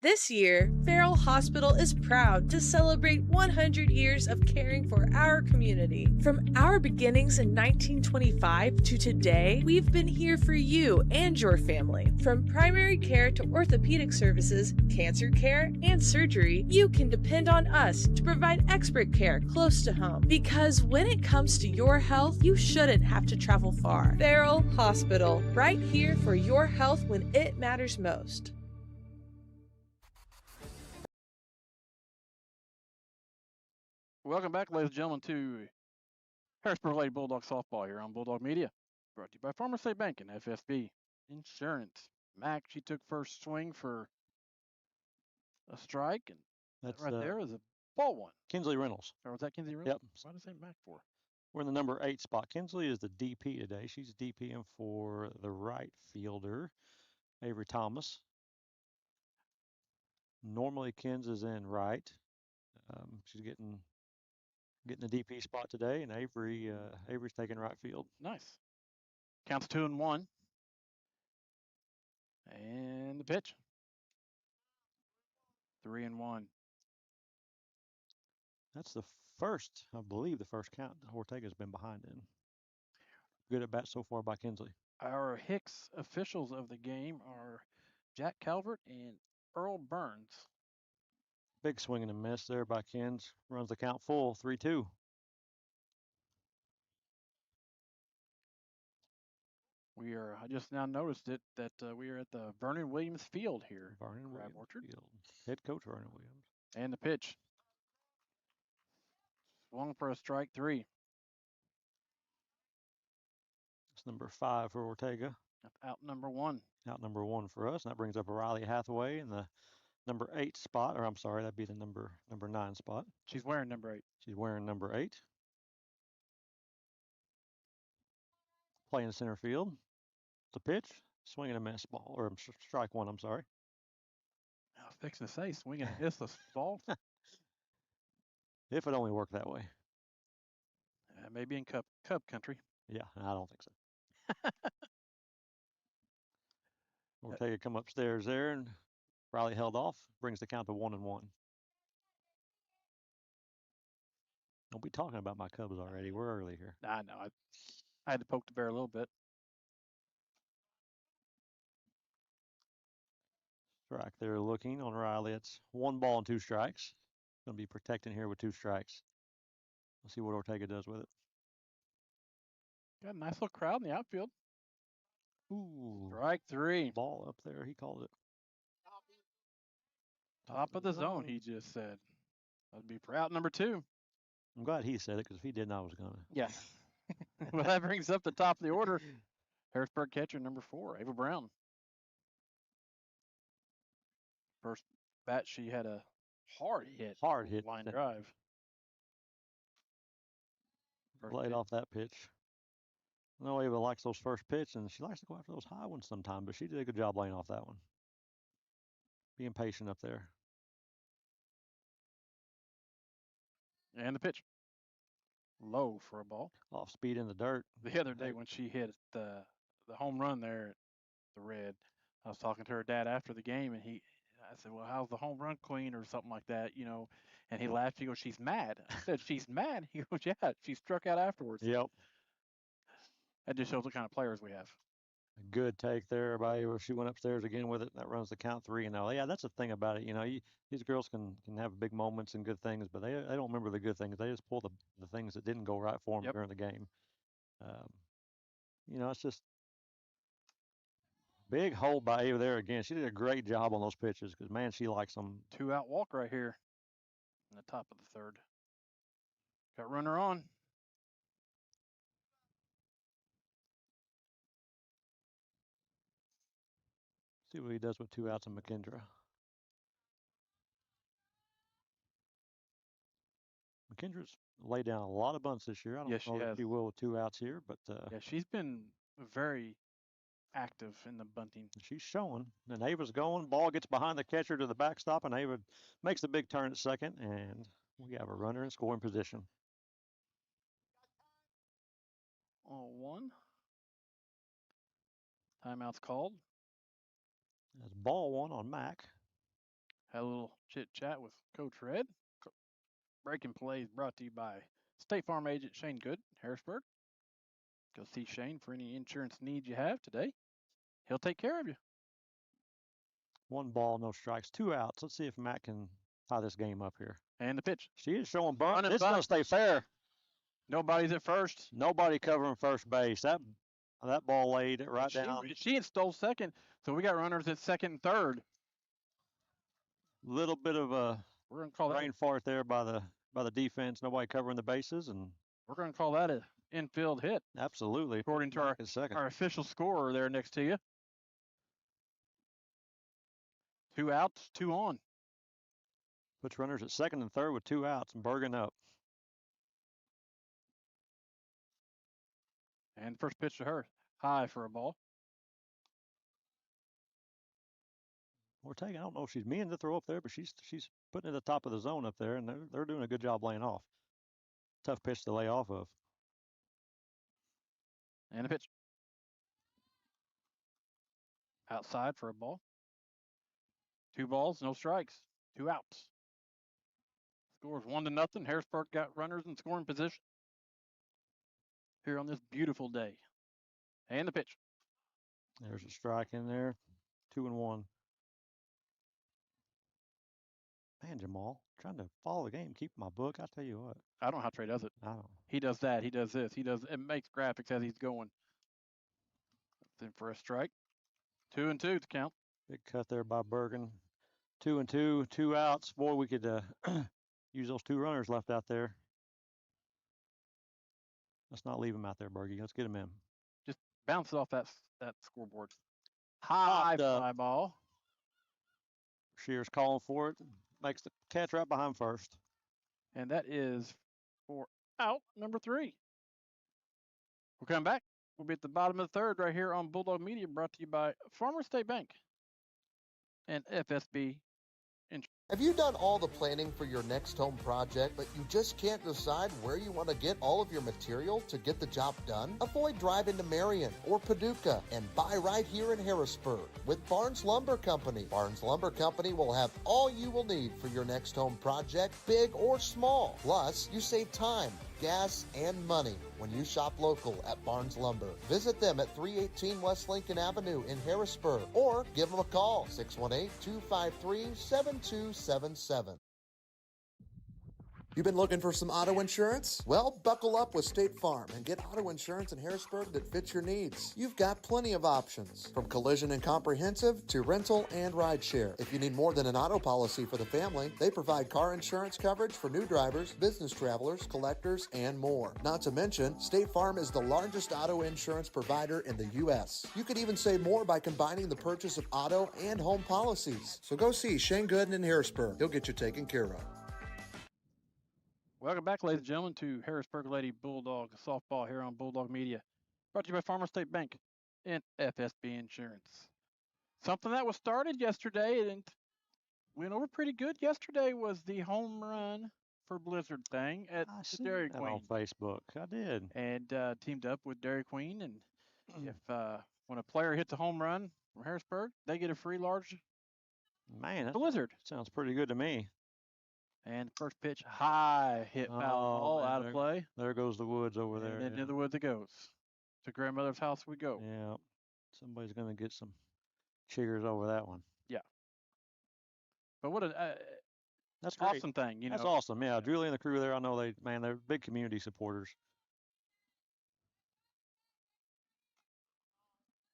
This year, Farrell Hospital is proud to celebrate 100 years of caring for our community. From our beginnings in 1925 to today, we've been here for you and your family. From primary care to orthopedic services, cancer care, and surgery, you can depend on us to provide expert care close to home. Because when it comes to your health, you shouldn't have to travel far. Farrell Hospital, right here for your health when it matters most. Welcome back, ladies and gentlemen, to Harrisburg Lady Bulldog softball here on Bulldog Media. Brought to you by Farmer State Bank and FSB Insurance. Mac, she took first swing for a strike, and That's right there is a ball one. Kinsley Reynolds. Or was that Kinsey Reynolds? Yep. Why did I say Mac for? We're in the number 8 spot. Kinsley is the DP today. She's DPing for the right fielder, Avery Thomas. Normally, Kins is in right. She's getting the DP spot today, and Avery's taking right field. Nice. Counts 2-1. And the pitch. 3-1. That's the first, I believe, the first count Ortega's been behind in. Good at bat so far by Kinsley. Our Hicks officials of the game are Jack Calvert and Earl Burns. Big swing and a miss there by Kins. Runs the count full, 3-2. I just now noticed it that we are at the Vernon Williams Field here. Vernon Crab Williams Orchard. Field. Head coach Vernon Williams. And the pitch. Swung for a strike 3. It's number 5 for Ortega. That's out number 1. Out number 1 for us. And that brings up Riley Hathaway in the number 8 spot. Or I'm sorry, that'd be the number 9 spot. She's wearing number 8. She's wearing number 8. Playing center field. The pitch. Swing and a miss ball. Or strike 1, I'm sorry. I was fixing to say, swing and miss the ball. If it only worked that way. Maybe in Cub country. Yeah, I don't think so. Ortega come upstairs there, and Riley held off. Brings the count to 1-1. Don't be talking about my Cubs already. We're early here. I know. I had to poke the bear a little bit. Strike there looking on Riley. It's 1 ball and 2 strikes. Going to be protecting here with 2 strikes. We'll see what Ortega does with it. Got a nice little crowd in the outfield. Ooh. Strike 3. Ball up there. He called it. Top of the zone, he just said. That'd be for out number 2. I'm glad he said it, because if he didn't, I was going to. Yes. Well, that brings up the top of the order. Harrisburg catcher number 4, Ava Brown. First bat, she had a hard hit. Line drive. Played off that pitch. No, Ava likes those first pitch, and she likes to go after those high ones sometimes, but she did a good job laying off that one. Being patient up there. And the pitch. Low for a ball. Off speed in the dirt. The other day when she hit the home run there at the Red, I was talking to her dad after the game, and I said, well, how's the home run queen or something like that, you know? And he laughed. He goes, she's mad. I said, she's mad? He goes, yeah, she struck out afterwards. Yep. That just shows what kind of players we have. A good take there by Ava. She went upstairs again with it. That runs the count 3-0. Yeah, that's the thing about it. These girls can have big moments and good things, but they don't remember the good things. They just pull the things that didn't go right for them during the game. It's just big hold by Ava there again. She did a great job on those pitches because, man, she likes them. 2-out walk right here in the top of the third. Got runner on. See what he does with 2 outs in McKendra. McKendra's laid down a lot of bunts this year. I don't know if she will with 2 outs here, but yeah, she's been very active in the bunting. She's showing. And Ava's going. Ball gets behind the catcher to the backstop, and Ava makes the big turn at second, and we have a runner in scoring position. 0-1. Timeout's called. That's ball 1 on Mac. Had a little chit chat with Coach Red. Breaking plays brought to you by State Farm agent Shane Good, Harrisburg. Go see Shane for any insurance needs you have today. He'll take care of you. 1 ball, no strikes, 2 outs. Let's see if Matt can tie this game up here. And the pitch. She is showing bunt. It's going to stay fair. Nobody's at first. Nobody covering first base. That ball laid it right down. She had stole second, so we got runners at second and third. Little bit of a rain fart there by the defense. Nobody covering the bases, and we're going to call that an infield hit. Absolutely. According to our official scorer there next to you. 2 outs, 2 on. Puts runners at second and third with 2 outs and Bergen up. And first pitch to her, high for a ball. I don't know if she's meaning to throw up there, but she's putting it at the top of the zone up there, and they're doing a good job laying off. Tough pitch to lay off of. And a pitch. Outside for a ball. 2 balls, no strikes, 2 outs. Scores 1-0. Harrisburg got runners in scoring position here on this beautiful day. And the pitch. There's a strike in there. 2-1. Man, Jamal, trying to follow the game, keep my book. I tell you what. I don't know how Trey does it. I don't. He does that. He does this. It makes graphics as he's going. Then for a strike. 2-2 to count. Big cut there by Bergen. 2-2, 2 outs. Boy, we could use those 2 runners left out there. Let's not leave them out there, Bergie. Let's get them in. Just bounce it off that scoreboard. High fly ball. Shears calling for it. Makes the catch right behind first. And that is for out number 3. We'll come back. We'll be at the bottom of the third right here on Bulldog Media, brought to you by Farmer State Bank and FSB. Have you done all the planning for your next home project, but you just can't decide where you want to get all of your material to get the job done? Avoid driving to Marion or Paducah and buy right here in Harrisburg with Barnes Lumber Company. Barnes Lumber Company will have all you will need for your next home project, big or small. Plus, you save time, gas, and money when you shop local at Barnes Lumber. Visit them at 318 West Lincoln Avenue in Harrisburg or give them a call, 618-253-7277. You've been looking for some auto insurance? Well, buckle up with State Farm and get auto insurance in Harrisburg that fits your needs. You've got plenty of options, from collision and comprehensive to rental and rideshare. If you need more than an auto policy for the family, they provide car insurance coverage for new drivers, business travelers, collectors, and more. Not to mention, State Farm is the largest auto insurance provider in the U.S. You could even save more by combining the purchase of auto and home policies. So go see Shane Gooden in Harrisburg. He'll get you taken care of. Welcome back, ladies and gentlemen, to Harrisburg Lady Bulldog softball here on Bulldog Media. Brought to you by Farmer State Bank and FSB Insurance. Something that was started yesterday and went over pretty good yesterday was the home run for Blizzard thing at the Dairy Queen. On Facebook. I did. And teamed up with Dairy Queen. And if when a player hits a home run from Harrisburg, they get a free large Blizzard. Sounds pretty good to me. And first pitch, high hit foul ball out of play. There goes the woods over there. And into the woods it goes. To grandmother's house we go. Yeah. Somebody's going to get some cheers over that one. Yeah. But what a that's great. Awesome thing, you know. That's awesome. Yeah, Julie and the crew there, I know they're big community supporters.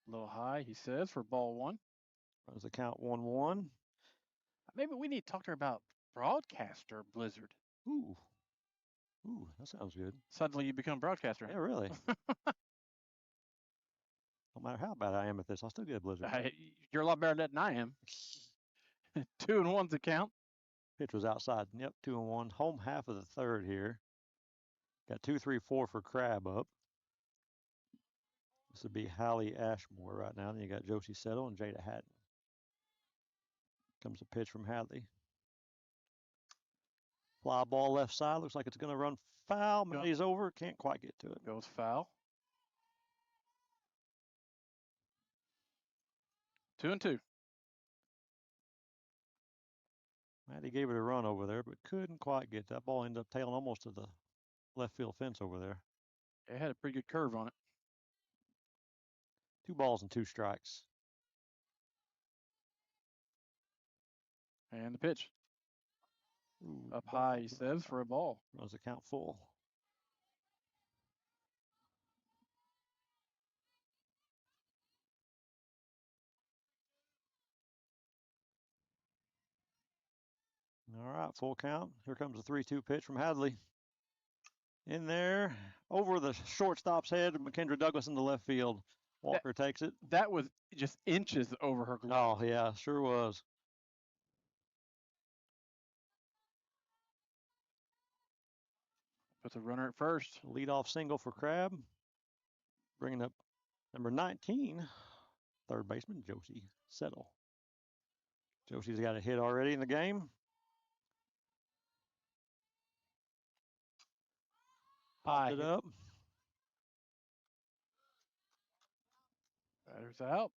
A little high, he says, for ball one. Runs the count 1-1. Maybe we need to talk to her about broadcaster Blizzard. Ooh, that sounds good. Suddenly you become broadcaster. Yeah, really. No matter how bad I am at this, I'll still get a Blizzard. You're a lot better than I am. 2-1's the count. Pitch was outside. Yep, 2-1. Home half of the third here. Got 2-3-4 for Crab up. This would be Hallie Ashmore right now. Then you got Josie Settle and Jada Hatton. Comes a pitch from Hadley. Fly ball left side. Looks like it's going to run foul. Maddie's over. Can't quite get to it. Goes foul. 2-2. Maddie gave it a run over there, but couldn't quite get that ball. Ended up tailing almost to the left field fence over there. It had a pretty good curve on it. 2 balls and 2 strikes. And the pitch. Ooh, up high, he says, for a ball. Runs the count full. All right, full count. Here comes the 3-2 pitch from Hadley. In there, over the shortstop's head, McKendra Douglas in the left field. Walker takes it. That was just inches over her glove. Oh, yeah, sure was. Puts a runner at first. Leadoff single for Crab. Bringing up number 19, third baseman Josie Settle. Josie's got a hit already in the game. Popped it up. Batter's out.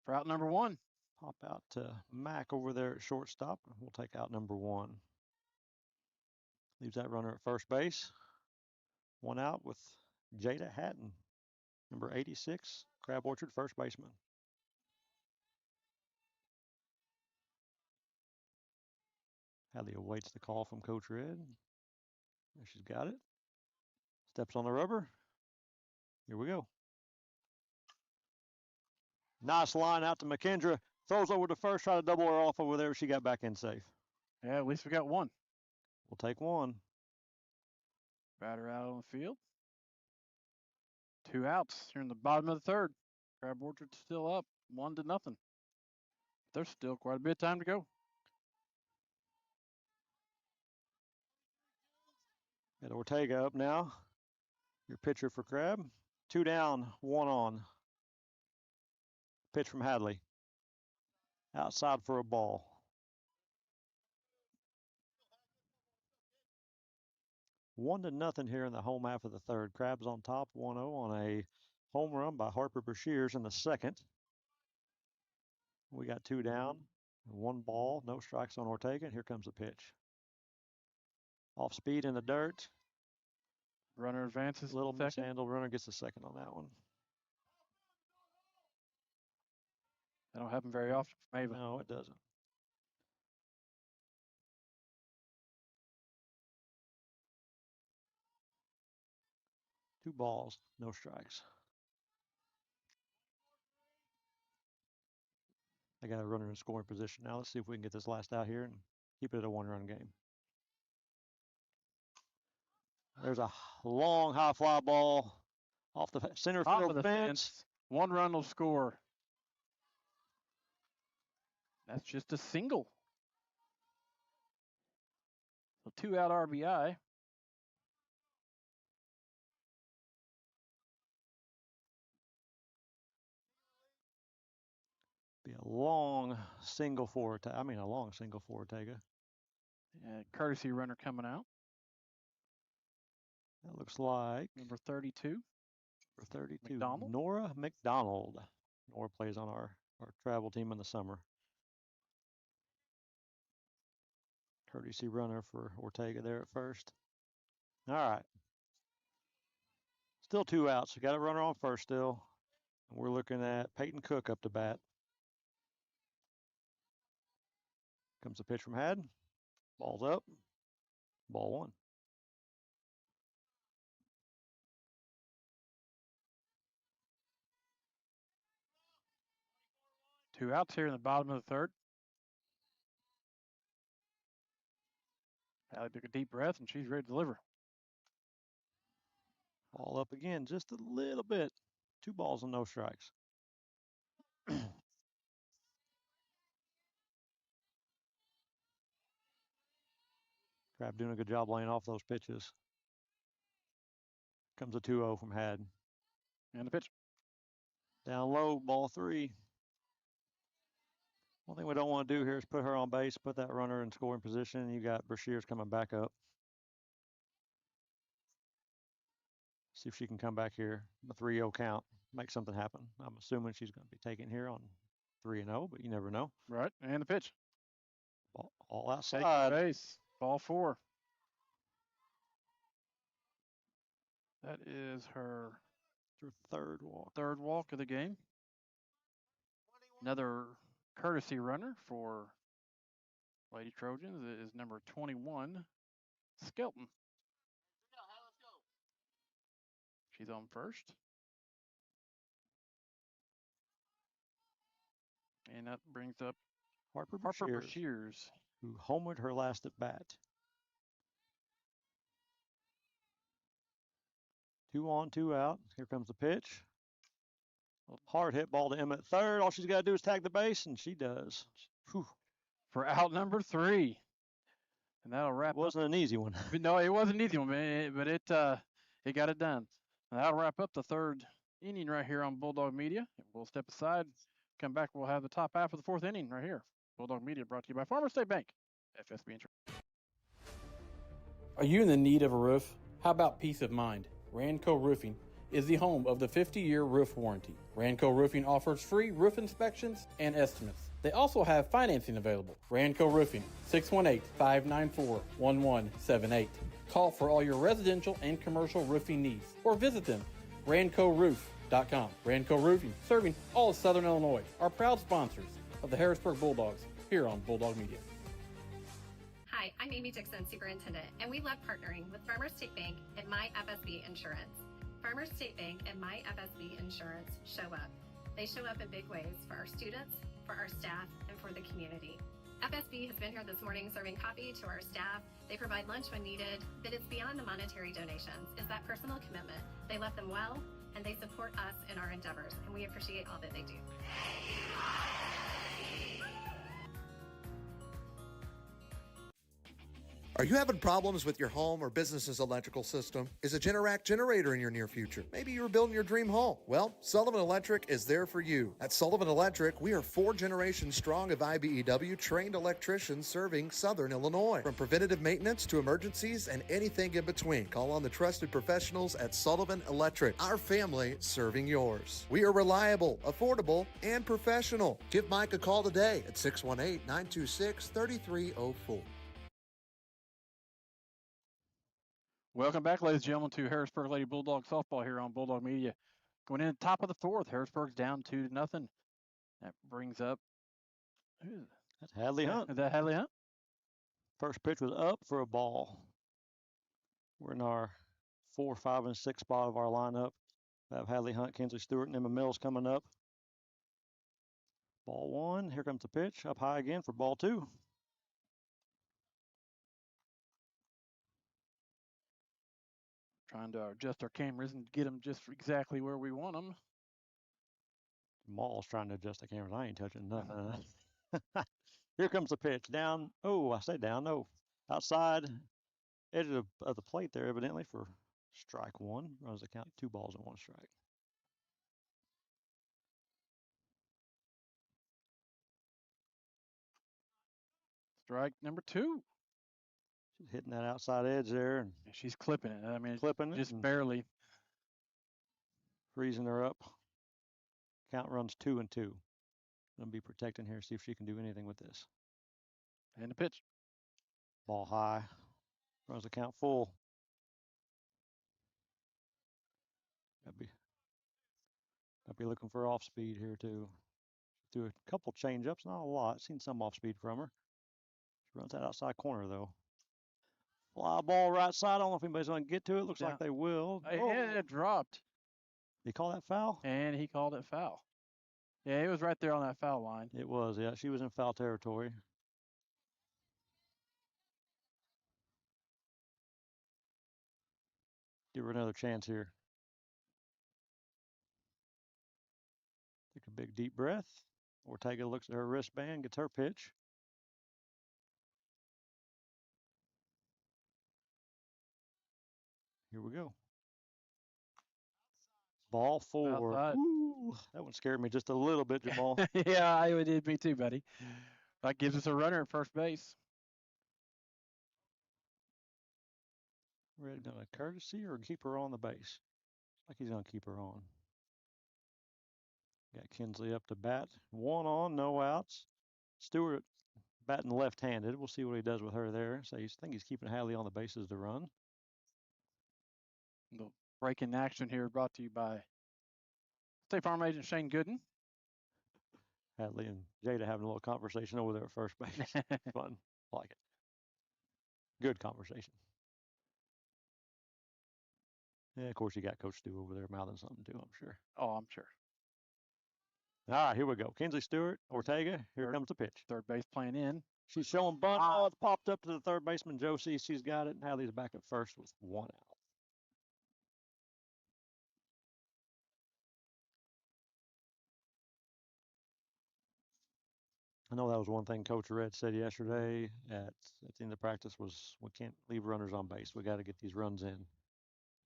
For out number 1. Pop out to Mack over there at shortstop. We'll take out number 1. Leaves that runner at first base. 1 out with Jada Hatton, number 86, Crab Orchard first baseman. Hadley awaits the call from Coach Red. There she's got it. Steps on the rubber. Here we go. Nice line out to McKendra. Throws over to first, try to double her off over there. She got back in safe. Yeah, at least we got 1. We'll take 1. Batter out on the field. 2 outs here in the bottom of the third. Crab Orchard's still up 1-0. There's still quite a bit of time to go. Got Ortega up now. Your pitcher for Crab. 2 down, 1 on. Pitch from Hadley. Outside for a ball. One to nothing here in the home half of the third. Crabs on top, 1-0 on a home run by Harper Brashears in the second. We got 2 down, 1 ball, no strikes on Ortega. And here comes the pitch. Off speed in the dirt. Runner advances. Little mishandled. Runner gets the second on that one. That don't happen very often for Maven. No, it doesn't. Two balls, no strikes. I got a runner in scoring position now. Let's see if we can get this last out here and keep it a 1-run game. There's a long high fly ball off the center field fence. 1 run will score. That's just a single. So 2 out RBI. Be a long single for Ortega. A long single for Ortega. Yeah, courtesy runner coming out. That looks like number 32. Number 32, McDonald? Nora McDonald. Nora plays on our travel team in the summer. Courtesy runner for Ortega there at first. All right. Still 2 outs. We got a runner on first still. We're looking at Peyton Cook up to bat. Comes the pitch from Hadd. Ball's up. Ball 1. Two outs here in the bottom of the third. Allie took a deep breath, and she's ready to deliver. Ball up again, just a little bit. 2 balls and no strikes. Crab doing a good job laying off those pitches. Comes a 2-0 from Hadd. And the pitch. Down low, ball 3. One thing we don't want to do here is put her on base, put that runner in scoring position. You got Brashears coming back up. See if she can come back here. A 3-0 count, make something happen. I'm assuming she's going to be taken here on 3-0, but you never know. Right, and the pitch. Ball all outside. Take the base. Ball 4. That is her third walk. Third walk of the game. Another courtesy runner for Lady Trojans is number 21, Skelton. She's on first. And that brings up Harper Brashears, who homered her last at bat. 2 on, 2 out. Here comes the pitch. Hard hit ball to Emma at third. All she's got to do is tag the base, and she does. Whew. For out number 3. And that'll wrap up. It wasn't an easy one. No, it wasn't an easy one, man, but it got it done. And that'll wrap up the third inning right here on Bulldog Media. We'll step aside, come back, we'll have the top half of the 4th inning right here. Bulldog Media brought to you by Farmers State Bank, FSB Insurance. Are you in the need of a roof? How about peace of mind? Ranco Roofing is the home of the 50-year roof warranty. Ranco Roofing offers free roof inspections and estimates. They also have financing available. Ranco Roofing, 618-594-1178. Call for all your residential and commercial roofing needs or visit them, rancoroof.com. Ranco Roofing, serving all of Southern Illinois, are proud sponsors of the Harrisburg Bulldogs here on Bulldog Media. Hi, I'm Amy Dixon, Superintendent, and we love partnering with Farmers State Bank and My FSB Insurance. Farmers State Bank and My FSB Insurance show up. They show up in big ways for our students, for our staff, and for the community. FSB has been here this morning serving coffee to our staff. They provide lunch when needed, but it's beyond the monetary donations. It's that personal commitment. They love them well, and they support us in our endeavors, and we appreciate all that they do. Are you having problems with your home or business's electrical system? Is a Generac generator in your near future? Maybe you were building your dream home. Well, Sullivan Electric is there for you. At Sullivan Electric, we are 4 generations strong of IBEW trained electricians serving Southern Illinois. From preventative maintenance to emergencies and anything in between, call on the trusted professionals at Sullivan Electric. Our family serving yours. We are reliable, affordable, and professional. Give Mike a call today at 618-926-3304. Welcome back, ladies and gentlemen, to Harrisburg Lady Bulldog softball here on Bulldog Media. Going in at the top of the 4th, Harrisburg's down 2-0. That brings up that's Hadley Hunt. Is that Hadley Hunt? First pitch was up for a ball. We're in our 4, 5, and 6 spot of our lineup. We have Hadley Hunt, Kinsley Stewart, and Emma Mills coming up. Ball 1. Here comes the pitch. Up high again for ball 2. Trying to adjust our cameras and get them just exactly where we want them. Maul's trying to adjust the cameras. I ain't touching nothing. Here comes the pitch. Down. Oh, I say down. No. Outside edge of the plate there, evidently, for strike 1. Runs the count 2 balls and 1 strike. Strike number 2. She's hitting that outside edge there. And she's clipping it. I mean, clipping just barely. Freezing her up. Count runs 2-2. Going to be protecting here, see if she can do anything with this. And the pitch. Ball high. Runs the count full. That'd be looking for off speed here too. Threw a couple change ups, not a lot. Seen some off speed from her. She runs that outside corner though. Fly ball right side. I don't know if anybody's going to get to it. Looks like they will. And it dropped. Did he call that foul? And he called it foul. Yeah, it was right there on that foul line. It was, yeah. She was in foul territory. Give her another chance here. Take a big deep breath. Ortega looks at her wristband, gets her pitch. Here we go. Ball 4. Ooh, that one scared me just a little bit, Jamal. Yeah, it did me too, buddy. That gives us a runner at first base. Red gonna courtesy or keep her on the base? Like he's gonna keep her on. Got Kinsley up to bat. 1 on, no outs. Stewart batting left-handed. We'll see what he does with her there. So I think he's keeping Hadley on the bases to run. The break in action here brought to you by State Farm agent Shane Gooden. Hadley and Jada having a little conversation over there at first base. Fun. Like it. Good conversation. Yeah, of course, you got Coach Stu over there mouthing something too, I'm sure. Oh, I'm sure. All right, here we go. Kinsley Stewart, Ortega. Here comes the pitch. Third base playing in. She's showing bunt. Oh, it's popped up to the third baseman, Josie. She's got it. And Hadley's back at first with 1 out. I know that was one thing Coach Red said yesterday at the end of practice was we can't leave runners on base. We got to get these runs in.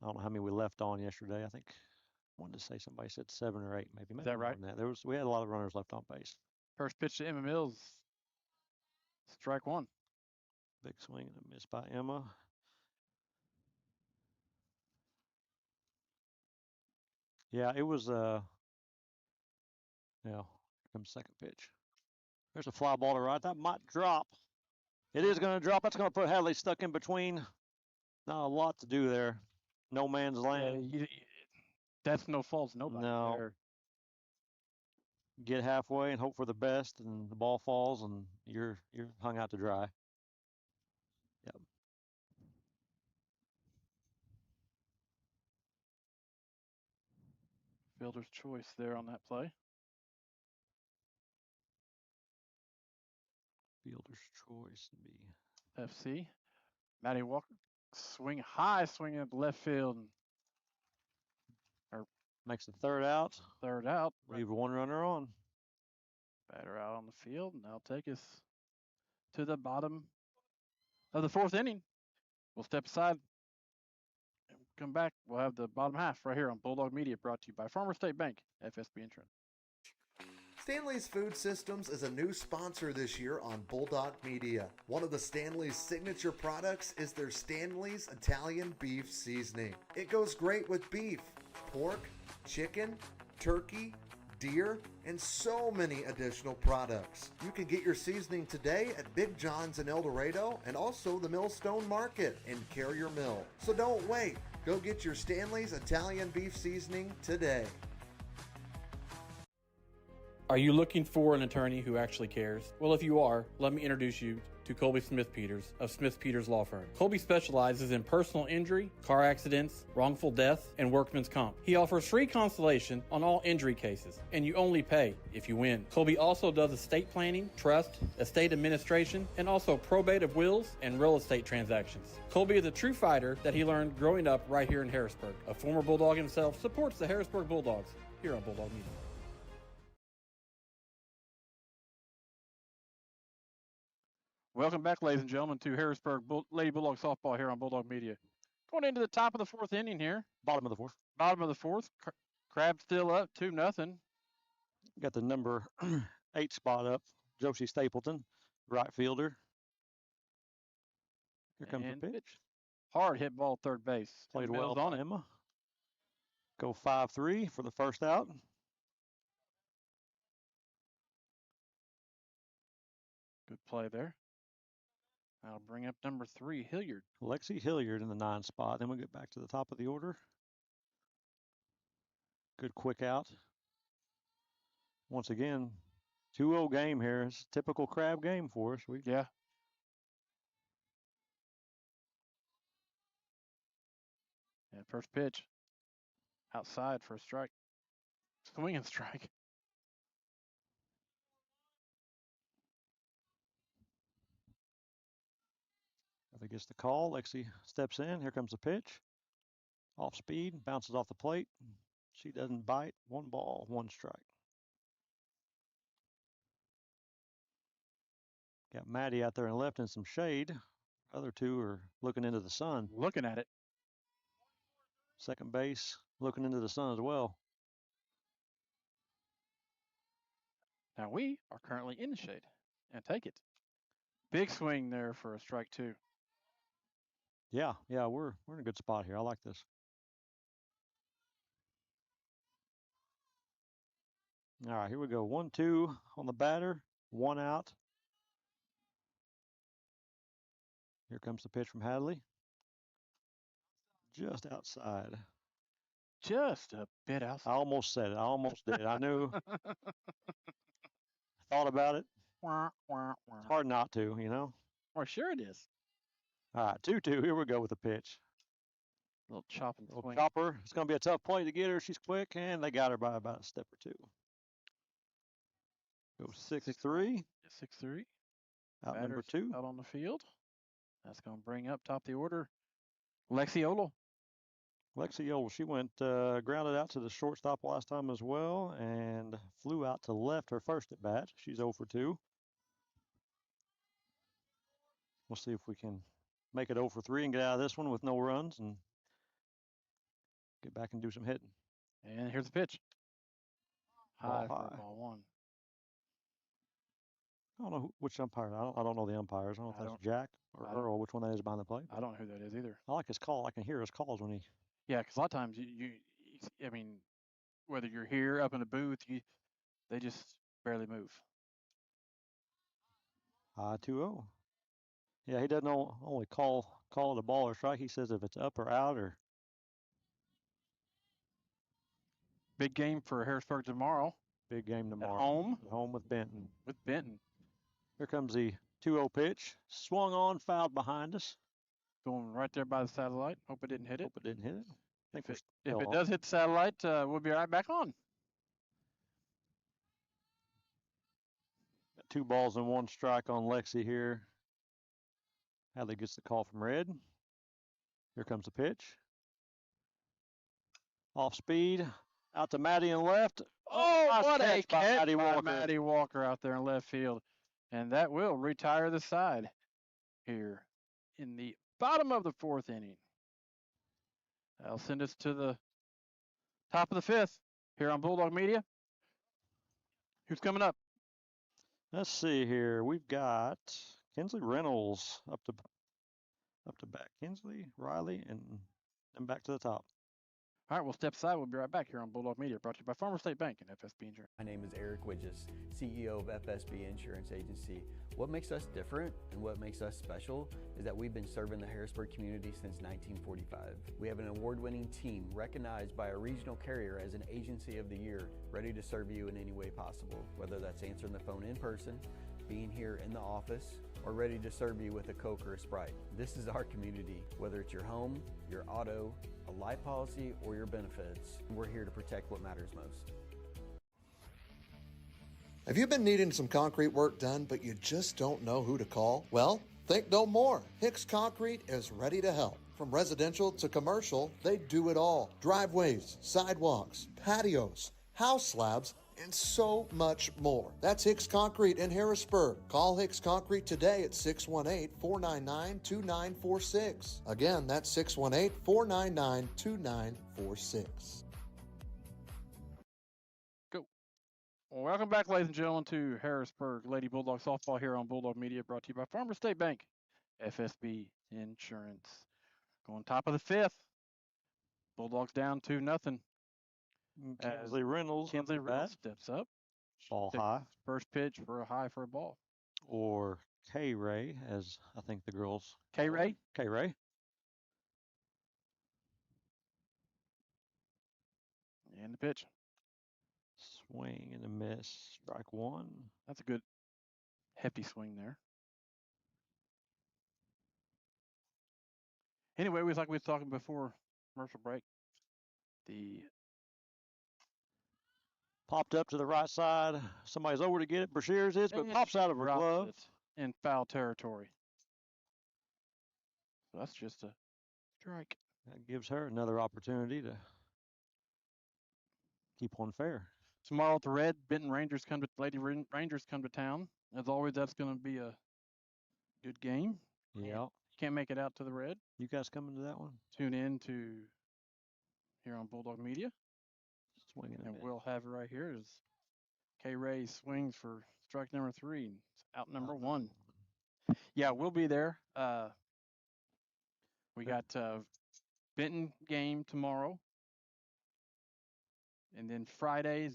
I don't know how many we left on yesterday. I think I wanted to say somebody said 7 or 8, maybe. Is that right? That. We had a lot of runners left on base. First pitch to Emma Mills. Strike 1. Big swing and a miss by Emma. Yeah, it was here comes second pitch. There's a fly ball to right. That might drop. It is going to drop. That's going to put Hadley stuck in between. Not a lot to do there. No man's land. That's no fault of nobody. No. There. Get halfway and hope for the best, and the ball falls, and you're hung out to dry. Yep. Fielder's choice there on that play. Fielder's choice to be FC. Maddie Walker swing high, swinging up left field. Makes the third out. Third out. Leave 1 runner on. Batter out on the field, and that'll take us to the bottom of the 4th inning. We'll step aside and come back. We'll have the bottom half right here on Bulldog Media, brought to you by Farmer State Bank, FSB Insurance. Stanley's Food Systems is a new sponsor this year on Bulldog Media. One of the Stanley's signature products is their Stanley's Italian Beef Seasoning. It goes great with beef, pork, chicken, turkey, deer, and so many additional products. You can get your seasoning today at Big John's in El Dorado and also the Millstone Market in Carrier Mill. So don't wait. Go get your Stanley's Italian Beef Seasoning today. Are you looking for an attorney who actually cares? Well, if you are, let me introduce you to Colby Smith Peters of Smith Peters Law Firm. Colby specializes in personal injury, car accidents, wrongful death, and workman's comp. He offers free consultation on all injury cases, and you only pay if you win. Colby also does estate planning, trust, estate administration, and also probate of wills and real estate transactions. Colby is a true fighter that he learned growing up right here in Harrisburg. A former Bulldog himself, supports the Harrisburg Bulldogs here on Bulldog Media. Welcome back, ladies and gentlemen, to Harrisburg Lady Bulldog softball here on Bulldog Media. Going into the top of the 4th inning here. Bottom of the 4th. Bottom of the 4th. Crab still up, 2-0. Got the number 8 spot up. Josie Stapleton, right fielder. Here comes the pitch. Hard hit ball, third base. Played well on Emma. Go 5-3 for the first out. Good play there. I'll bring up number 3, Hilliard. Lexi Hilliard in the 9 spot. Then we get back to the top of the order. Good quick out. once again, 2-0 game here. It's a typical Crab game for us. Yeah. And first pitch. Outside for a strike. Swing and strike. If he gets the call, Lexi steps in. Here comes the pitch. Off speed, bounces off the plate. She doesn't bite. 1 ball, 1 strike. Got Maddie out there in left in some shade. Other two are looking into the sun. Looking at it. Second base, looking into the sun as well. Now we are currently in the shade and take it. Big swing there for a strike 2. Yeah, we're in a good spot here. I like this. All right, here we go. 1-2 on the batter, 1 out. Here comes the pitch from Hadley. Just outside. Just a bit outside. I almost said it. I almost did. I knew. Thought about it. It's hard not to, you know. Well, sure it is. All right, 2-2. Here we go with the pitch. Little chop and swing. Chopper. It's going to be a tough play to get her. She's quick, and they got her by about a step or 2. Go 6-3. 6-3. Out number 2. Out on the field. That's going to bring up top of the order Lexi Olo. She went grounded out to the shortstop last time as well and flew out to left her first at bat. She's 0 for 2. We'll see if we can make it 0 for 3 and get out of this one with no runs and get back and do some hitting. And here's the pitch. High Ball for ball 1. I don't know which umpire. I don't know the umpires. I don't know if that's Jack or Earl, which one that is behind the plate. I don't know who that is either. I like his call. I can hear his calls when he. Yeah, because a lot of times I mean, whether you're here up in the booth, they just barely move. 2-0. Yeah, he doesn't only call it a ball or strike. He says if it's up or out or. Big game for Harrisburg tomorrow. Big game tomorrow. At home. At home with Benton. Here comes the 2-0 pitch. Swung on, fouled behind us. Going right there by the satellite. Hope it didn't hit it. Hope it didn't hit it. If it does hit the satellite, we'll be right back on. Got 2 balls and 1 strike on Lexi here. Hadley gets the call from Red. Here comes the pitch. Off speed. Out to Maddie in left. Oh, nice what a catch by Walker. Maddie Walker out there in left field. And that will retire the side here in the bottom of the 4th inning. That'll send us to the top of the 5th here on Bulldog Media. Who's coming up? Let's see here. We've got Kinsley Reynolds up to bat. Kinsley, Riley, and then back to the top. All right, we'll step aside. We'll be right back here on Bulldog Media, brought to you by Farmer State Bank and FSB Insurance. My name is Eric Widges, CEO of FSB Insurance Agency. What makes us different and what makes us special is that we've been serving the Harrisburg community since 1945. We have an award-winning team recognized by a regional carrier as an Agency of the Year, ready to serve you in any way possible, whether that's answering the phone in person, being here in the office, or ready to serve you with a Coke or a Sprite. This is our community, whether it's your home, your auto, a life policy, or your benefits. We're here to protect what matters most. Have you been needing some concrete work done, but you just don't know who to call? Well, think no more. Hicks Concrete is ready to help. From residential to commercial, they do it all. Driveways, sidewalks, patios, house slabs, and so much more. That's Hicks Concrete in Harrisburg. Call Hicks Concrete today at 618-499-2946. Again, that's 618-499-2946. Go. Well, welcome back, ladies and gentlemen, to Harrisburg Lady Bulldog Softball here on Bulldog Media, brought to you by Farmer State Bank, FSB Insurance. Going top of the 5th. Bulldogs down 2-0. Kinsley Reynolds steps up. Ball high. First pitch for a high for a ball. Or K-Ray, as I think the girls. K-Ray? K-Ray. And the pitch. Swing and a miss. Strike one. That's a good hefty swing there. Anyway, like we was talking before commercial break, the popped up to the right side. Somebody's over to get it. Brashears is, but pops out of her glove. In foul territory. So that's just a strike. That gives her another opportunity to keep one fair. Tomorrow at the Red, Lady Rangers come to town. As always, that's going to be a good game. Yeah. Can't make it out to the Red. You guys coming to that one? Tune in to here on Bulldog Media. Swinging and we'll have it right here as K-Ray swings for strike number 3. It's out number 1. Yeah, we'll be there. We got Benton game tomorrow. And then Fridays,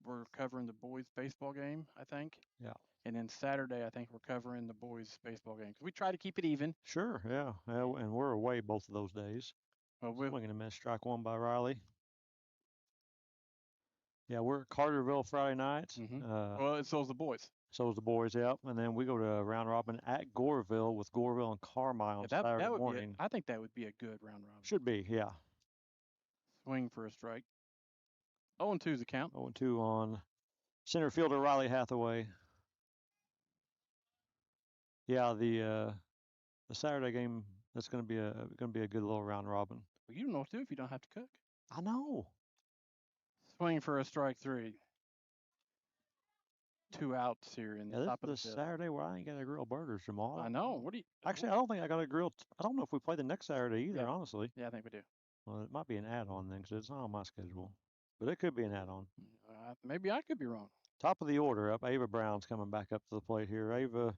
we're covering the boys baseball game, I think. Yeah. And then Saturday, I think we're covering the boys baseball game. Because we try to keep it even. Sure, yeah. And we're away both of those days. Well, we're swinging a miss, strike 1 by Riley. Yeah, we're at Carterville Friday night. Well, so's the boys. So's the boys, yep. And then we go to round robin at Goreville with Goreville and Carmine on Saturday that would morning. I think that would be a good round robin. Should be, yeah. Swing for a strike. 0-2 is the count. 0-2 on center fielder Riley Hathaway. Yeah, the Saturday game, that's going to be a good little round robin. Well, you don't know what to do if you don't have to cook. I know. Swing for a strike 3. 2 outs here in the top of the fifth. Saturday where I ain't got to grill burgers, Jamal. I know. What do you? Actually, I don't think I got to grill. I don't know if we play the next Saturday either, honestly. Yeah, I think we do. Well, it might be an add-on then, because it's not on my schedule. But it could be an add-on. Maybe I could be wrong. Top of the order up. Ava Brown's coming back up to the plate here. Ava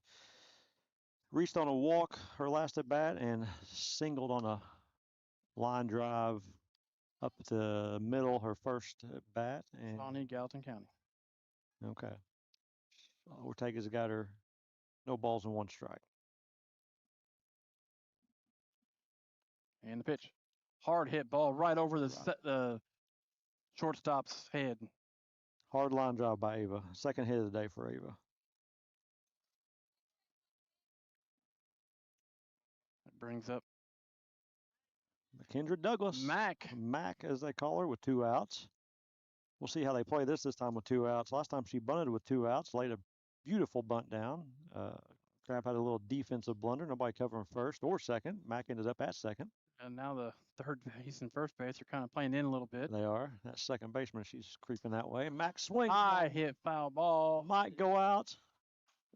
reached on a walk her last at bat and singled on a line drive up the middle her first at bat. And Shawnee, Gallatin County. Okay. Ortega's got her no balls and 1 strike. And the pitch. Hard hit ball right over the shortstop's head. Hard line drive by Ava. Second hit of the day for Ava. That brings up McKendra Douglas. Mac, as they call her, with 2 outs. We'll see how they play this time with 2 outs. Last time she bunted with 2 outs, laid a beautiful bunt down. Crab had a little defensive blunder. Nobody covering first or second. Mac ended up at second. And now the third base and first base are kind of playing in a little bit. They are. That second baseman, she's creeping that way. Mac swings. High hit foul ball. Might go out.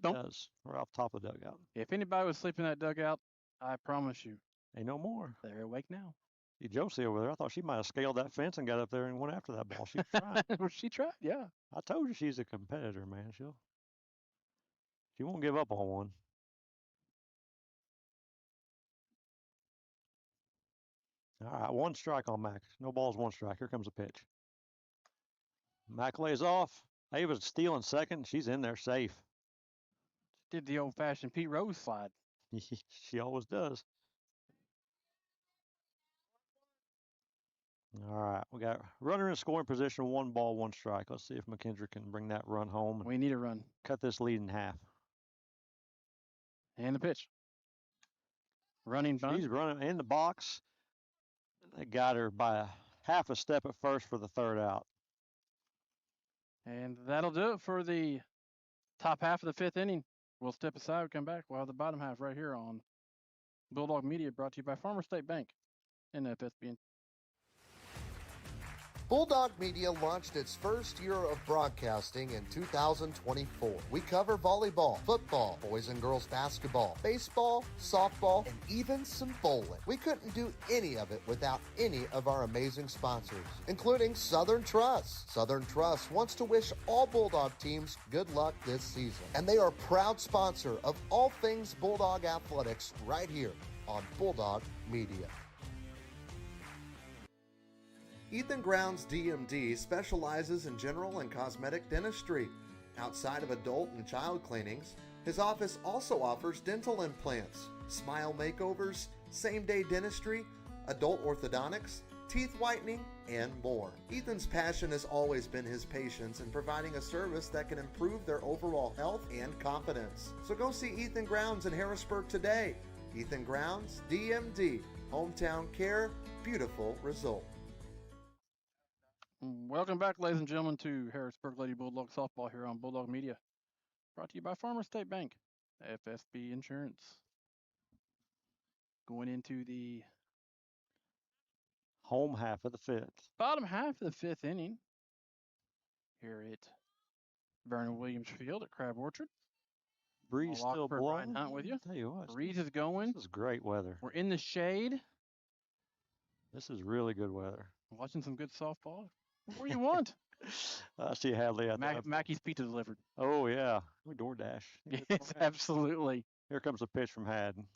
Nope. Does. We're off top of the dugout. If anybody was sleeping in that dugout, I promise you. Ain't no more. They're awake now. See Josie over there. I thought she might have scaled that fence and got up there and went after that ball. She was trying. Well, she tried, yeah. I told you she's a competitor, man. She won't give up on one. All right, 1 strike on Mac. No balls, 1 strike. Here comes a pitch. Mac lays off. Ava's stealing second. She's in there safe. Did the old-fashioned Pete Rose slide. She always does. All right, we got runner in scoring position, 1 ball, 1 strike. Let's see if McKendra can bring that run home. We need a run. Cut this lead in half. And the pitch. Running bunt. She's running in the box. They got her by a half a step at first for the 3rd out. And that'll do it for the top half of the 5th inning. We'll step aside. We'll come back. We'll have the bottom half right here on Bulldog Media, brought to you by Farmer State Bank and FSB. Bulldog Media launched its first year of broadcasting in 2024. We cover volleyball, football, boys and girls basketball, baseball, softball, and even some bowling. We couldn't do any of it without any of our amazing sponsors, including Southern Trust. Southern Trust wants to wish all Bulldog teams good luck this season, and they are a proud sponsor of all things Bulldog athletics right here on Bulldog Media. Ethan Grounds DMD specializes in general and cosmetic dentistry. Outside of adult and child cleanings, his office also offers dental implants, smile makeovers, same-day dentistry, adult orthodontics, teeth whitening, and more. Ethan's passion has always been his patients in providing a service that can improve their overall health and confidence. So go see Ethan Grounds in Harrisburg today. Ethan Grounds, DMD, hometown care, beautiful result. Welcome back, ladies and gentlemen, to Harrisburg Lady Bulldog Softball here on Bulldog Media. Brought to you by Farmers State Bank, FSB Insurance. Going into the home half of the fifth. Bottom half of the fifth inning here at Vernon Williams Field at Crab Orchard. Breeze still blowing. Brian Hunt with you. Tell you what, Breeze is going. This is great weather. We're in the shade. This is really good weather. Watching some good softball. What do you want? I see Hadley out there. Mackey's Pizza delivered. Oh, yeah. We DoorDash. Yes, absolutely. Here comes a pitch from Haddon.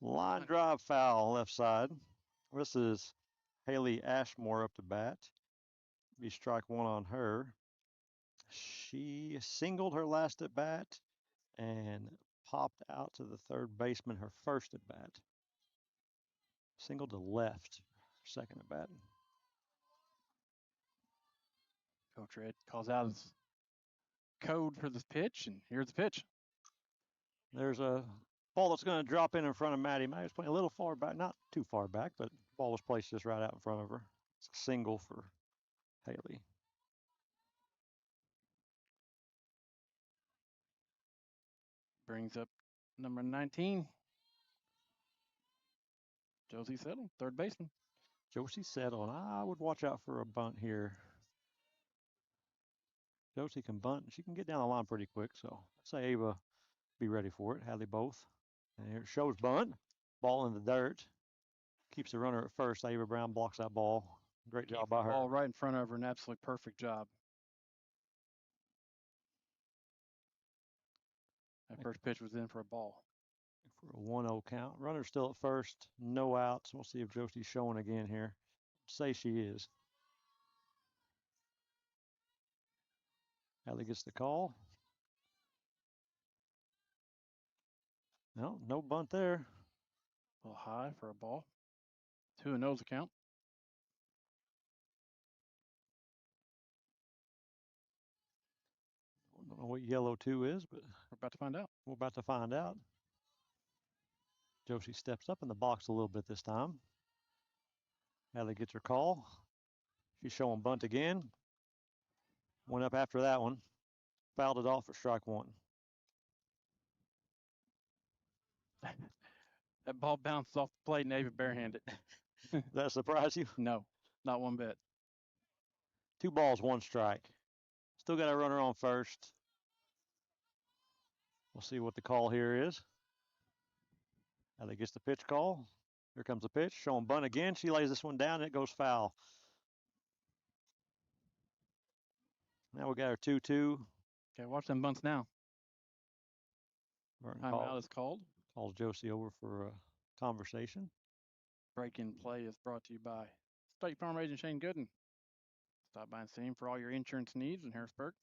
Line drive foul left side. This is Haley Ashmore up to bat. Be strike one on her. She singled her last at bat and popped out to the third baseman her first at bat. Singled to left, second at bat. Coach Red calls out his code for this pitch, and here's the pitch. There's a ball that's going to drop in front of Maddie. Maddie's playing a little far back, not too far back, but the ball was placed just right out in front of her. It's a single for Haley. Brings up number 19. Josie Settle, third baseman. Josie Settle, and I would watch out for a bunt here. Josie can bunt. She can get down the line pretty quick, so I'd say Ava be ready for it. Hadley both. And here it shows bunt. Ball in the dirt. Keeps the runner at first. Ava Brown blocks that ball. Great job by her. Ball right in front of her, an absolutely perfect job. That first pitch was in for a ball. For a 1-0 count. Runner still at first. No outs. We'll see if Josie's showing again here. Say she is. Hadley gets the call. No bunt there. A little high for a ball. 2-0's the count. Don't know what yellow 2 is, but we're about to find out. We're about to find out. Josie steps up in the box a little bit this time. Hadley gets her call. She's showing bunt again. Went up after that one. Fouled it off for strike one. That ball bounced off the plate and Ava barehanded. Does that surprise you? No, not one bit. 2 balls, 1 strike. Still got a runner on first. We'll see what the call here is. Hadley gets the pitch call. Here comes the pitch. Showing bunt again. She lays this one down. And it goes foul. Now we got our 2-2. Okay, watch them bunts now. Timeout is called. Calls Josie over for a conversation. Break-in play is brought to you by State Farm agent Shane Gooden. Stop by and see him for all your insurance needs in Harrisburg.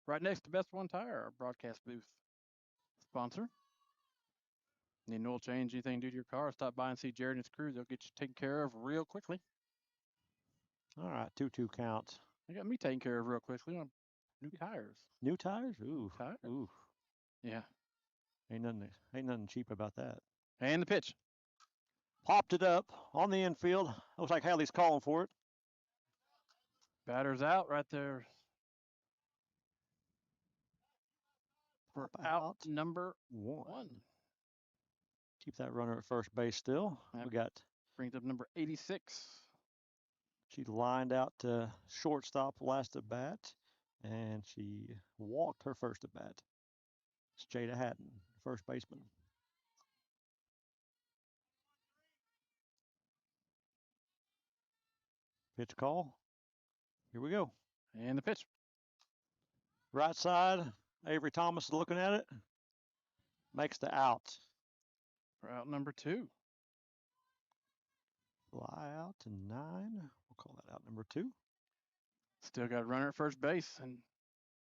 Right next to Best One Tire, our broadcast booth sponsor. Need an oil change, anything to do to your car, stop by and see Jared and his crew. They'll get you taken care of real quickly. All right, 2-2 count. They got me taken care of real quickly on new tires. New tires? Ooh. Tires? Ooh. Yeah. Ain't nothing cheap about that. And the pitch. Popped it up on the infield. Looks like Hadley's calling for it. Batter's out right there. For out number 1. Keep that runner at first base still. We got brings up number 86. She lined out to shortstop last at bat, and she walked her first at bat. It's Jada Hatton, first baseman. Pitch call. Here we go. And the pitch. Right side. Avery Thomas is looking at it. Makes the out. For out number 2. Fly out to 9. We'll call that out number 2. Still got a runner at first base and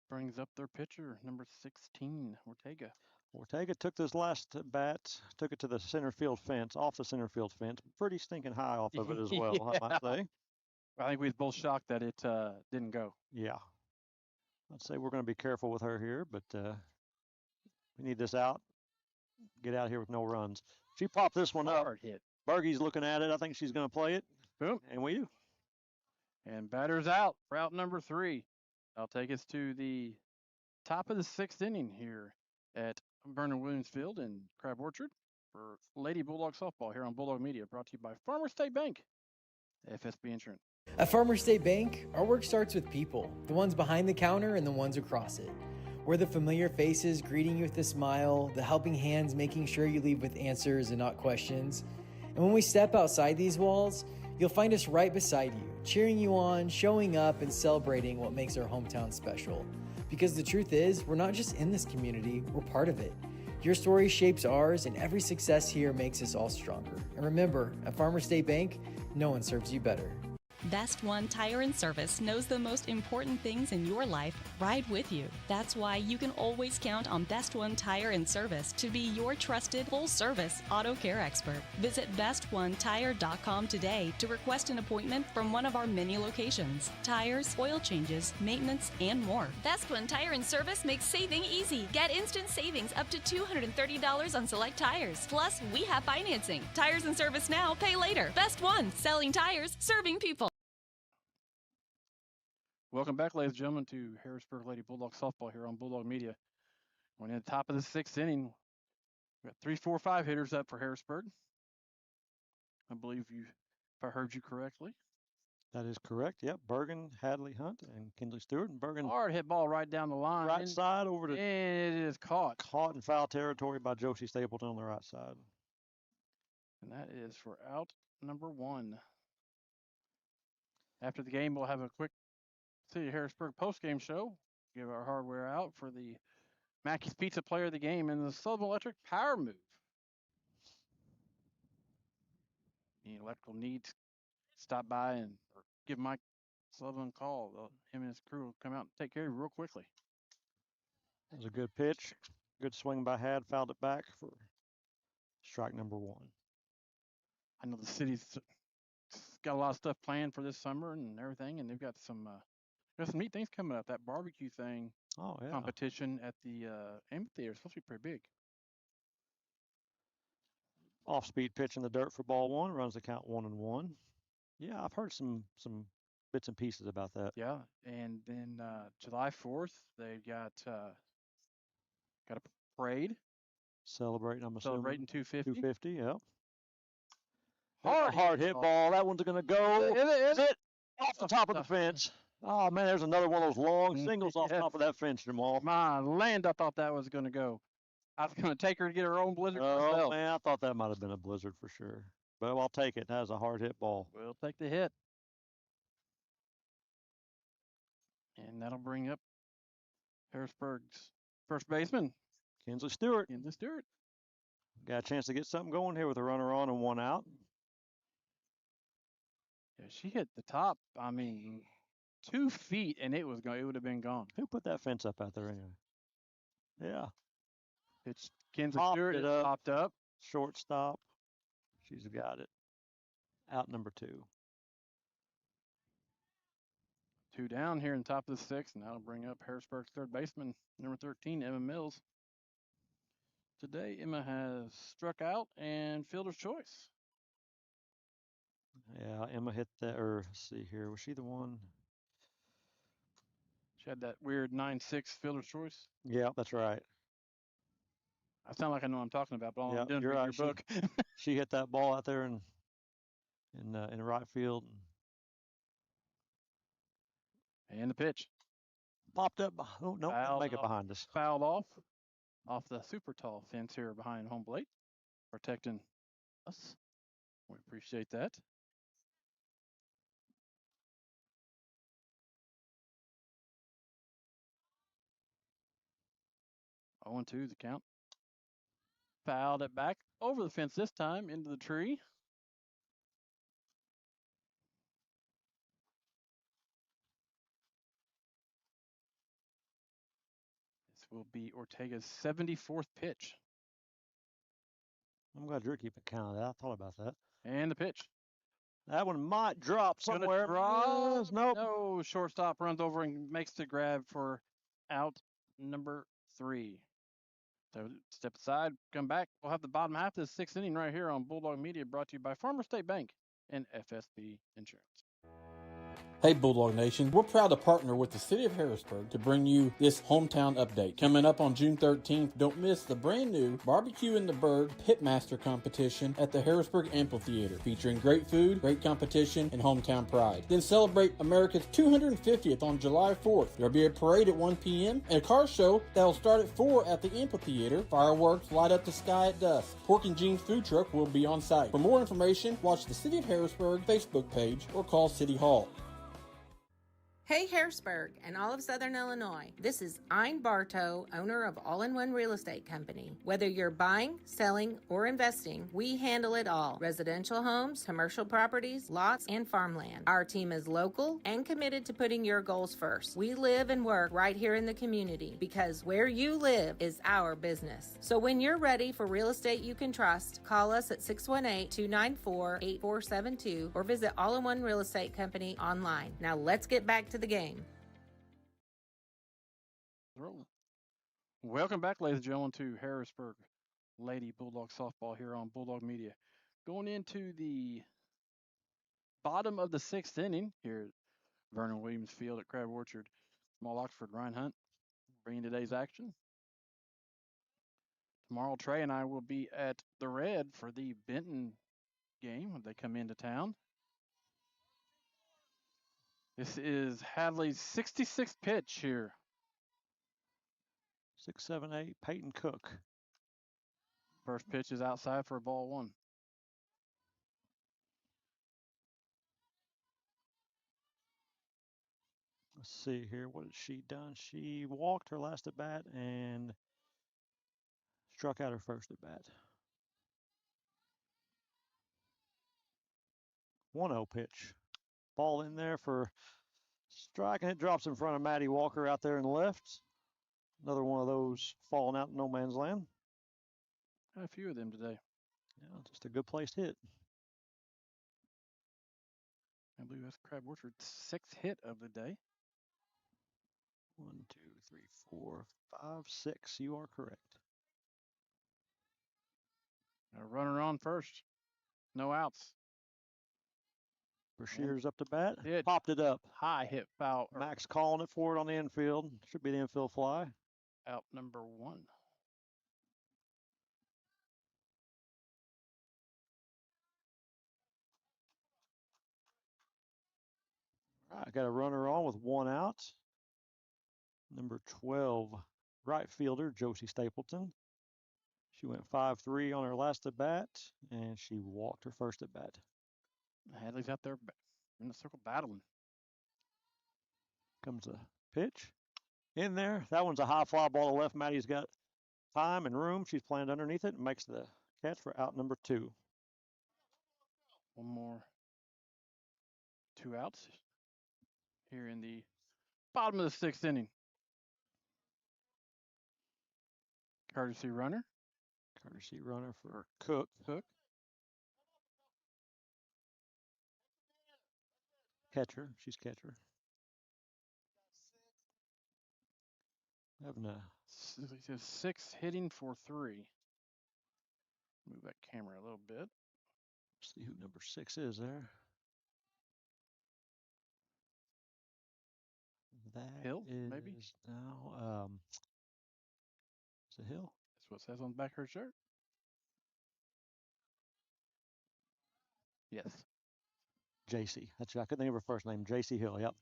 brings up their pitcher, number 16, Ortega. Ortega took this last bat, took it to the center field fence, off the center field fence, pretty stinking high off of it as well, I might say. I think we was both shocked that it didn't go. Yeah. I'd say we're going to be careful with her here, but we need this out. Get out of here with no runs. She popped this one up. Hard hit. Bergie's looking at it. I think she's going to play it. Boom. And we do. And batter's out for out number 3. I'll take us to the top of the 6th inning here at Vernon Williams Field in Crab Orchard for Lady Bulldog Softball here on Bulldog Media, brought to you by Farmer State Bank, FSB Insurance. At Farmer State Bank, our work starts with people, the ones behind the counter and the ones across it. We're the familiar faces greeting you with a smile, the helping hands making sure you leave with answers and not questions. And when we step outside these walls, you'll find us right beside you, cheering you on, showing up, and celebrating what makes our hometown special. Because the truth is, we're not just in this community, we're part of it. Your story shapes ours, and every success here makes us all stronger. And remember, at Farmer State Bank, no one serves you better. Best One Tire and Service knows the most important things in your life right with you. That's why you can always count on Best One Tire and Service to be your trusted full-service auto care expert. Visit bestonetire.com today to request an appointment from one of our many locations. Tires, oil changes, maintenance, and more. Best One Tire and Service makes saving easy. Get instant savings up to $230 on select tires. Plus, we have financing. Tires and Service now, pay later. Best One, selling tires, serving people. Welcome back, ladies and gentlemen, to Harrisburg Lady Bulldog Softball here on Bulldog Media. We're in the top of the 6th inning. We've got 3, 4, 5 hitters up for Harrisburg. I believe if I heard you correctly. That is correct. Yep. Bergen, Hadley Hunt, and Kinsley Stewart. And Bergen. Hard hit ball right down the line. Right side over to. And it is caught. Caught in foul territory by Josie Stapleton on the right side. And that is for out number 1. After the game, we'll have a quick City of Harrisburg post-game show. Give our hardware out for the Mackey's Pizza Player of the Game and the Sullivan Electric Power Move. Any electrical needs, stop by and or give Mike Sullivan a call. Him and his crew will come out and take care of you real quickly. That was a good pitch. Good swing by Had. Fouled it back for strike number 1. I know the city's got a lot of stuff planned for this summer and everything, and they've got some neat things coming up. That barbecue thing competition at the amphitheater is supposed to be pretty big. Off-speed pitch in the dirt for ball 1. Runs the count 1-1. Yeah, I've heard some bits and pieces about that. Yeah, and then July 4th, they've got a parade. Celebrating, I'm assuming. Celebrating 250. 250, yep. Hard hit ball. That one's going to go. Is it? Off the top of the fence. Oh, man, there's another one of those long singles off top of that fence, Jamal. My land, I thought that was going to go. I was going to take her to get her own blizzard Oh, myself. man, I thought that might have been a blizzard for sure. But I'll take it. That was a hard hit ball. We'll take the hit. And that'll bring up Harrisburg's first baseman, Kinsley Stewart. Kinsley Stewart. Got a chance to get something going here with a runner on and 1 out. Yeah, she hit the top. I mean, 2 feet, and it would have been gone. Who put that fence up out there anyway? Yeah. It's Kinsley Stewart. It popped up. Shortstop. She's got it. Out number 2. 2 down here in top of the 6th, and that'll bring up Harrisburg's third baseman, number 13, Emma Mills. Today, Emma has struck out and fielder's choice. Yeah, Emma hit that, or let's see here. Was she the one? She had that weird 9-6 fielder's choice. Yeah, that's right. I sound like I know what I'm talking about, but all I'm doing is you're reading right. your book. She hit that ball out there in right field. And the pitch. Popped up. Oh, no, make it behind us. Fouled off the super tall fence here behind home plate, protecting us. We appreciate that. Oh, 0-2 the count. Fouled it back over the fence this time into the tree. This will be Ortega's 74th pitch. I'm glad you're keeping count of that. I thought about that. And the pitch. That one might drop somewhere. Drop. Nope. No, shortstop runs over and makes the grab for out number 3. So step aside, come back. We'll have the bottom half of the 6th inning right here on Bulldog Media, brought to you by Farmer State Bank and FSB Insurance. Hey Bulldog Nation, we're proud to partner with the City of Harrisburg to bring you this hometown update. Coming up on June 13th, don't miss the brand new Barbecue in the Bird Pitmaster competition at the Harrisburg Amphitheater, featuring great food, great competition, and hometown pride. Then celebrate America's 250th on July 4th. There'll be a parade at 1 p.m. and a car show that'll start at 4 at the amphitheater. Fireworks light up the sky at dusk. Pork and Jeans food truck will be on site. For more information, watch the City of Harrisburg Facebook page or call City Hall. Hey Harrisburg and all of Southern Illinois, this is Ein Bartow, owner of All-in-One Real Estate Company. Whether you're buying, selling, or investing, we handle it all. Residential homes, commercial properties, lots, and farmland. Our team is local and committed to putting your goals first. We live and work right here in the community because where you live is our business. So when you're ready for real estate you can trust, call us at 618-294-8472 or visit All-in-One Real Estate Company online. Now let's get back to the game. Welcome back, ladies and gentlemen, to Harrisburg Lady Bulldog softball here on Bulldog Media. Going into the bottom of the 6th inning here at Vernon Williams Field at Crab Orchard. Small Oxford Ryan Hunt bringing today's action. Tomorrow, Trey and I will be at the Red for the Benton game when they come into town. This is Hadley's 66th pitch here. 6-7-8, Peyton Cook. First pitch is outside for a ball 1. Let's see here. What has she done? She walked her last at bat and struck out her first at bat. 1-0 pitch. Ball in there for strike, and it drops in front of Maddie Walker out there in the left. Another one of those falling out in no man's land. Got a few of them today. Yeah, just a good placed hit. I believe that's Crab Orchard's 6th hit of the day. 1, 2, 3, 4, 5, 6. You are correct. A runner on first. No outs. Brashear's up to bat. Hit. Popped it up. High hit foul. Max calling it for it on the infield. Should be the infield fly. Out number 1. All right, got a runner on with 1 out. Number 12, right fielder, Josie Stapleton. She went 5-3 on her last at bat, and she walked her first at bat. Hadley's out there in the circle battling. Comes a pitch in there. That one's a high fly ball to left. Maddie's got time and room. She's planned underneath it and makes the catch for out number 2. One more. 2 outs here in the bottom of the 6th inning. Courtesy runner. Courtesy runner for Cook. Catcher. She's catcher. Having a 6 hitting for 3. Move that camera a little bit. See who number 6 is there. That Hill, is maybe? now, is it Hill? That's what it says on the back of her shirt. Yes. JC. That's I couldn't think of her first name. JC Hill. Yep.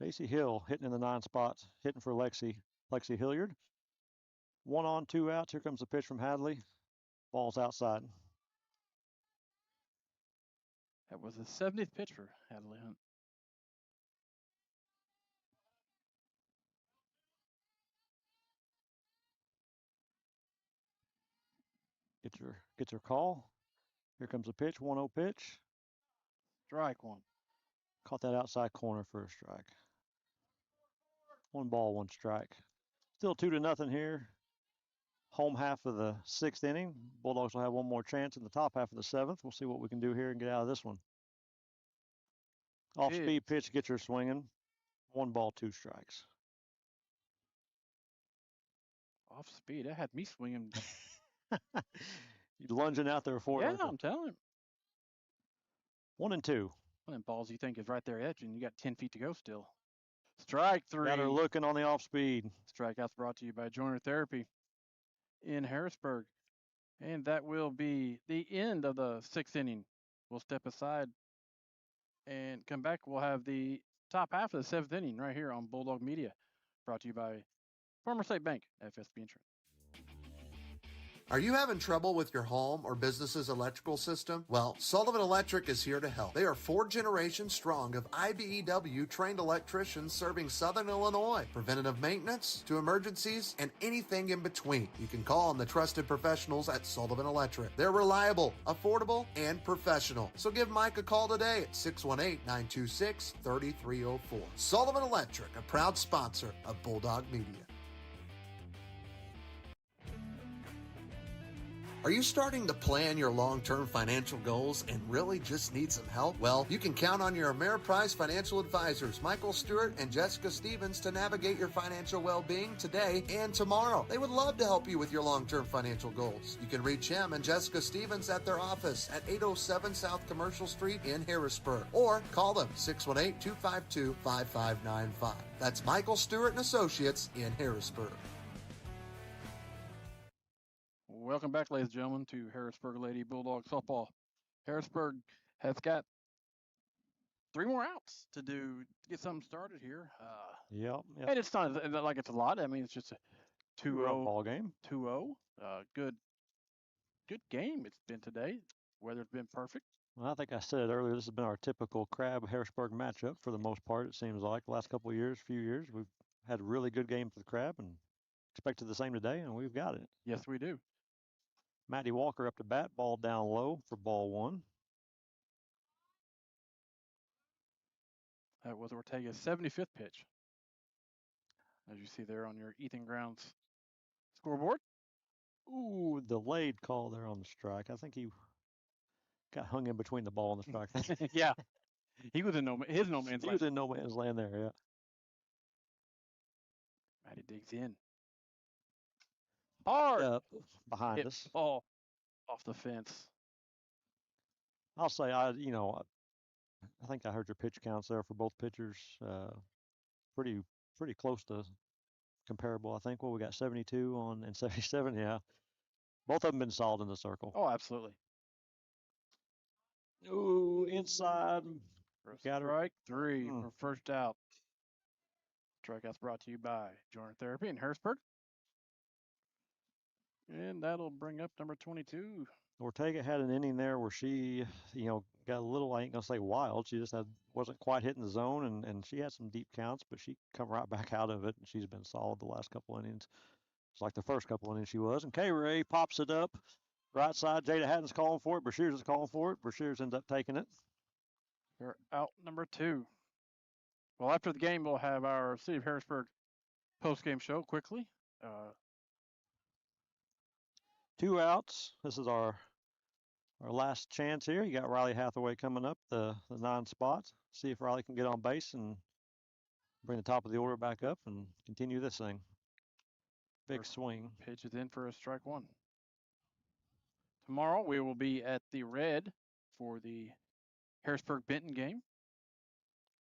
JC Hill hitting in the 9 spot, hitting for Lexi Hilliard. 1 on, 2 outs. Here comes the pitch from Hadley. Ball's outside. That was the 70th pitch for Hadley Hunt. Gets her call. Here comes the pitch. 1-0 pitch. Strike 1. Caught that outside corner for a strike. 1 ball, 1 strike. Still 2-0 here. Home half of the 6th inning. Bulldogs will have one more chance in the top half of the 7th. We'll see what we can do here and get out of this one. Off speed pitch gets her swinging. 1 ball, 2 strikes. Off speed. That had me swinging. You lunging out there for it. Yeah, I'm telling you. 1-2. One of them balls you think is right there edge, and you got 10 feet to go still. Strike 3. Got her looking on the off speed. Strikeouts brought to you by Joiner Therapy in Harrisburg. And that will be the end of the 6th inning. We'll step aside and come back. We'll have the top half of the 7th inning right here on Bulldog Media, brought to you by Farmer State Bank, FSB Insurance. Are you having trouble with your home or business's electrical system? Well, Sullivan Electric is here to help. They are 4 generations strong of IBEW trained electricians serving Southern Illinois. Preventative maintenance to emergencies and anything in between. You can call on the trusted professionals at Sullivan Electric. They're reliable, affordable, and professional. So give Mike a call today at 618-926-3304. Sullivan Electric, a proud sponsor of Bulldog Media. Are you starting to plan your long-term financial goals and really just need some help? Well, you can count on your Ameriprise financial advisors, Michael Stewart and Jessica Stevens, to navigate your financial well-being today and tomorrow. They would love to help you with your long-term financial goals. You can reach him and Jessica Stevens at their office at 807 South Commercial Street in Harrisburg, or call them 618-252-5595. That's Michael Stewart and Associates in Harrisburg. Welcome back, ladies and gentlemen, to Harrisburg Lady Bulldog Softball. Harrisburg has got 3 more outs to do to get something started here. Yep. And it's not like it's a lot. I mean, it's just a 2-0 ball game. 2-0. Good game it's been today. Weather's been perfect. Well, I think I said earlier, this has been our typical Crab-Harrisburg matchup for the most part, it seems like. The last couple of years, few years, we've had a really good game for the Crab and expected the same today, and we've got it. Yes, we do. Maddie Walker up to bat, ball down low for ball 1. That was Ortega's 75th pitch, as you see there on your Ethan Grounds scoreboard. Ooh, delayed call there on the strike. I think he got hung in between the ball and the strike. Yeah, he was in no man's land. He was in no man's land there, yeah. Maddie digs in. Hard. Behind us. Ball off the fence. I'll say, I think I heard your pitch counts there for both pitchers. Pretty close to comparable, I think. Well, we got 72 on and 77, yeah. Both of them been solid in the circle. Oh, absolutely. Ooh, inside. Got strike 3 for first out. Strikeouts brought to you by Joiner Therapy in Harrisburg. And that'll bring up number 22. Ortega had an inning there where she, got a little, I ain't going to say wild. She just wasn't quite hitting the zone, and she had some deep counts, but she come right back out of it, and she's been solid the last couple innings. It's like the first couple innings she was. And K-Ray pops it up. Right side, Jada Hatton's calling for it. Brashears is calling for it. Brashears ends up taking it. They're out number 2. Well, after the game, we'll have our City of Harrisburg post-game show quickly. 2 outs. This is our last chance here. You got Riley Hathaway coming up, the 9 spot. See if Riley can get on base and bring the top of the order back up and continue this thing. Big swing. Pitch is in for a strike 1. Tomorrow we will be at the Red for the Harrisburg-Benton game.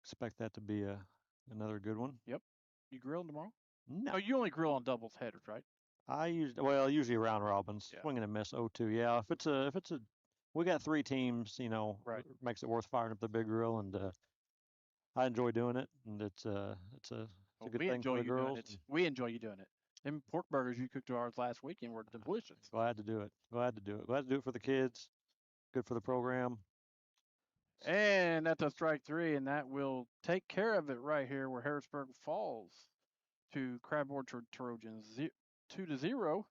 Expect that to be another good one. Yep. You grilling tomorrow? No. Oh, you only grill on doubles headers, right? Usually round robins, swing and a miss, 0-2. Yeah, if it's a, we got 3 teams, right. Makes it worth firing up the big grill, and I enjoy doing it, and it's a good thing for the girls. We enjoy you doing it. Them pork burgers you cooked to ours last weekend were delicious. Glad to do it. Glad to do it for the kids. Good for the program. And that's a strike 3, and that will take care of it right here where Harrisburg falls to Crab Orchard Trojans 2-0. Tell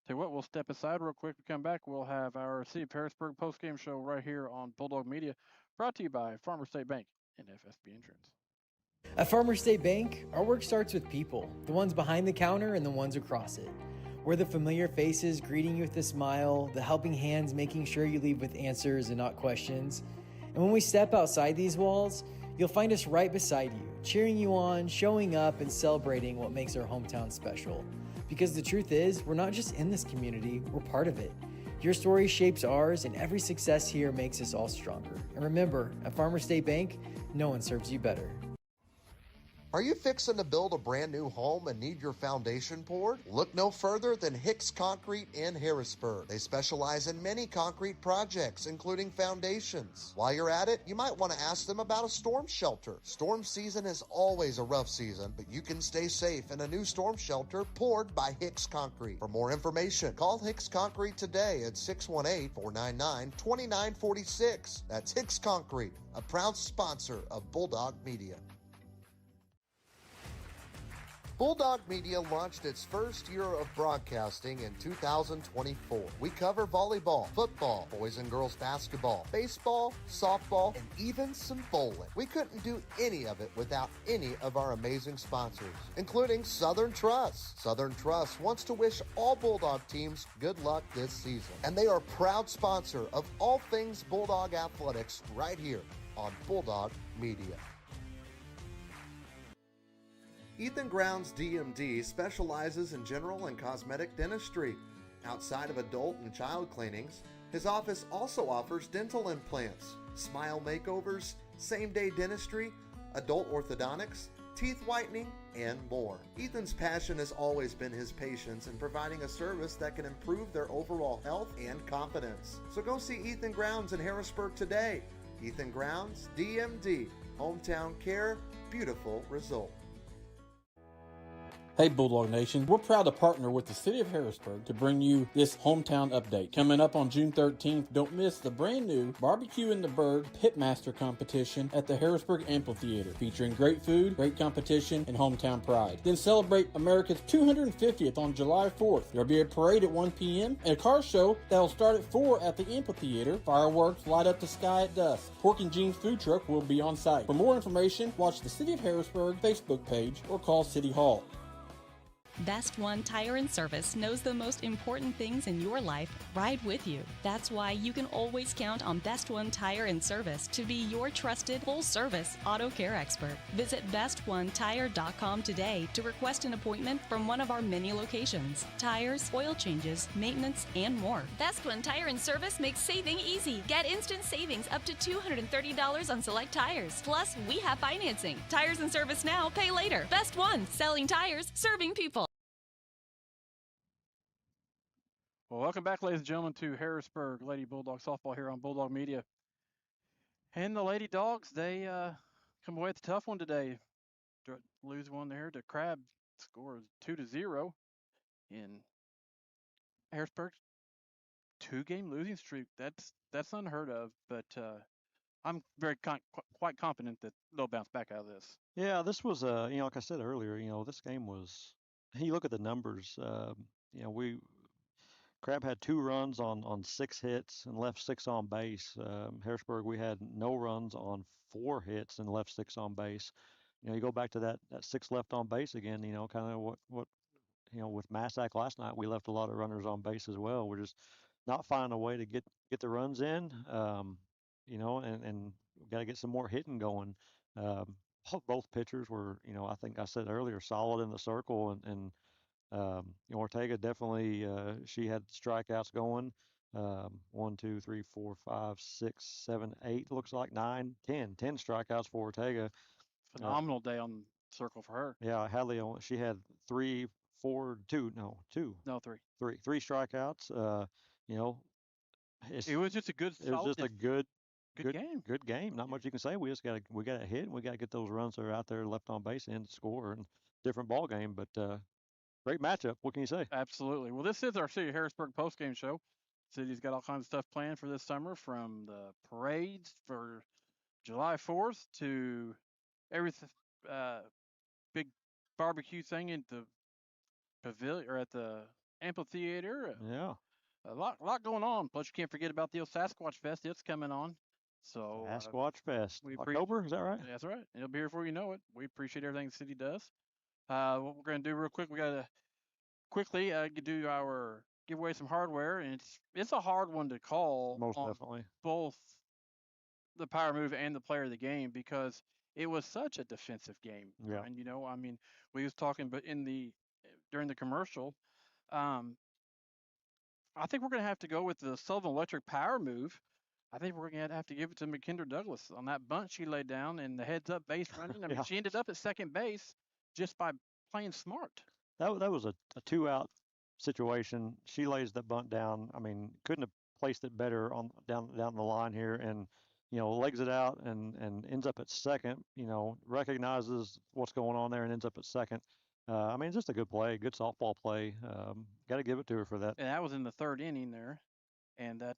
you what, we'll step aside real quick. We come back, we'll have our City of Harrisburg postgame show right here on Bulldog Media, brought to you by Farmer State Bank and FSB Insurance. At Farmer State Bank, our work starts with people, the ones behind the counter and the ones across it. We're the familiar faces greeting you with a smile, the helping hands making sure you leave with answers and not questions. And when we step outside these walls, you'll find us right beside you, cheering you on, showing up, and celebrating what makes our hometown special. Because the truth is, we're not just in this community, we're part of it. Your story shapes ours, and every success here makes us all stronger. And remember, at Farmer State Bank, no one serves you better. Are you fixing to build a brand new home and need your foundation poured? Look no further than Hicks Concrete in Harrisburg. They specialize in many concrete projects, including foundations. While you're at it, you might want to ask them about a storm shelter. Storm season is always a rough season, but you can stay safe in a new storm shelter poured by Hicks Concrete. For more information, call Hicks Concrete today at 618-499-2946. That's Hicks Concrete, a proud sponsor of Bulldog Media. Bulldog Media launched its first year of broadcasting in 2024. We cover volleyball, football, boys and girls basketball, baseball, softball, and even some bowling. We couldn't do any of it without any of our amazing sponsors, including Southern Trust. Southern Trust wants to wish all Bulldog teams good luck this season, and they are a proud sponsor of all things Bulldog athletics right here on Bulldog Media. Ethan Grounds DMD specializes in general and cosmetic dentistry. Outside of adult and child cleanings, his office also offers dental implants, smile makeovers, same-day dentistry, adult orthodontics, teeth whitening, and more. Ethan's passion has always been his patients in providing a service that can improve their overall health and confidence. So go see Ethan Grounds in Harrisburg today. Ethan Grounds DMD, hometown care, beautiful result. Hey Bulldog Nation, we're proud to partner with the City of Harrisburg to bring you this hometown update. Coming up on June 13th, don't miss the brand new Barbecue in the Bird Pitmaster competition at the Harrisburg Amphitheater, featuring great food, great competition, and hometown pride. Then celebrate America's 250th on July 4th. There'll be a parade at 1 p.m. and a car show that'll start at 4 at the amphitheater. Fireworks light up the sky at dusk. Pork and Jeans food truck will be on site. For more information, watch the City of Harrisburg Facebook page or call City Hall. Best One Tire and Service knows the most important things in your life ride with you. That's why you can always count on Best One Tire and Service to be your trusted full-service auto care expert. Visit bestonetire.com today to request an appointment from one of our many locations. Tires, oil changes, maintenance, and more. Best One Tire and Service makes saving easy. Get instant savings up to $230 on select tires. Plus, we have financing. Tires and Service now, pay later. Best One, selling tires, serving people. Well, welcome back, ladies and gentlemen, to Harrisburg Lady Bulldog softball here on Bulldog Media. And the Lady Dogs, they come away with a tough one today. Lose one there to Crab. Score 2-0 in Harrisburg's 2-game losing streak. That's unheard of, but I'm very quite confident that they'll bounce back out of this. Yeah, this was like I said earlier, this game was. You look at the numbers. Crab had 2 runs on 6 hits and left 6 on base. Harrisburg, we had no runs on 4 hits and left 6 on base. You go back to that 6 left on base again. Kind of what with Massac last night, we left a lot of runners on base as well. We're just not finding a way to get the runs in. And we got to get some more hitting going. Both pitchers were, I think I said earlier, solid in the circle, and Ortega definitely, she had strikeouts going. 1, 2, 3, 4, 5, 6, 7, 8, looks like 9, 10 strikeouts for Ortega. Phenomenal day on circle for her. Yeah, Hadley, she had 3, 4, 2. No, 3 strikeouts. It was just a good. It was just a good game. Good game. Not much you can say. We got to hit. And we got to get those runs that are out there left on base and score. And different ball game, but. Great matchup. What can you say? Absolutely. Well, this is our City of Harrisburg postgame show. City's got all kinds of stuff planned for this summer, from the parades for July 4th to everything, big barbecue thing at the pavilion or at the amphitheater. Yeah. A lot going on. Plus, you can't forget about the old Sasquatch Fest. It's coming on. So Sasquatch Fest. we October, is that right? That's right. It'll be here before you know it. We appreciate everything the city does. What we're going to do real quick, we got to quickly give away some hardware, and it's a hard one to call. Most on definitely. Both the power move and the player of the game, because it was such a defensive game. Yeah. And we was talking, but during the commercial, um, I think we're going to have to go with the Sullivan Electric power move. I think we're going to have to give it to McKendra Douglas on that bunt she laid down and the heads-up base running. I mean, Yeah. she ended up at second base just by playing smart. That was a 2-out situation. She lays that bunt down. I mean, couldn't have placed it better on down the line here, and legs it out and ends up at second. Recognizes what's going on there and ends up at second. I mean, just a good play, good softball play. Got to give it to her for that. And that was in the third inning there, and that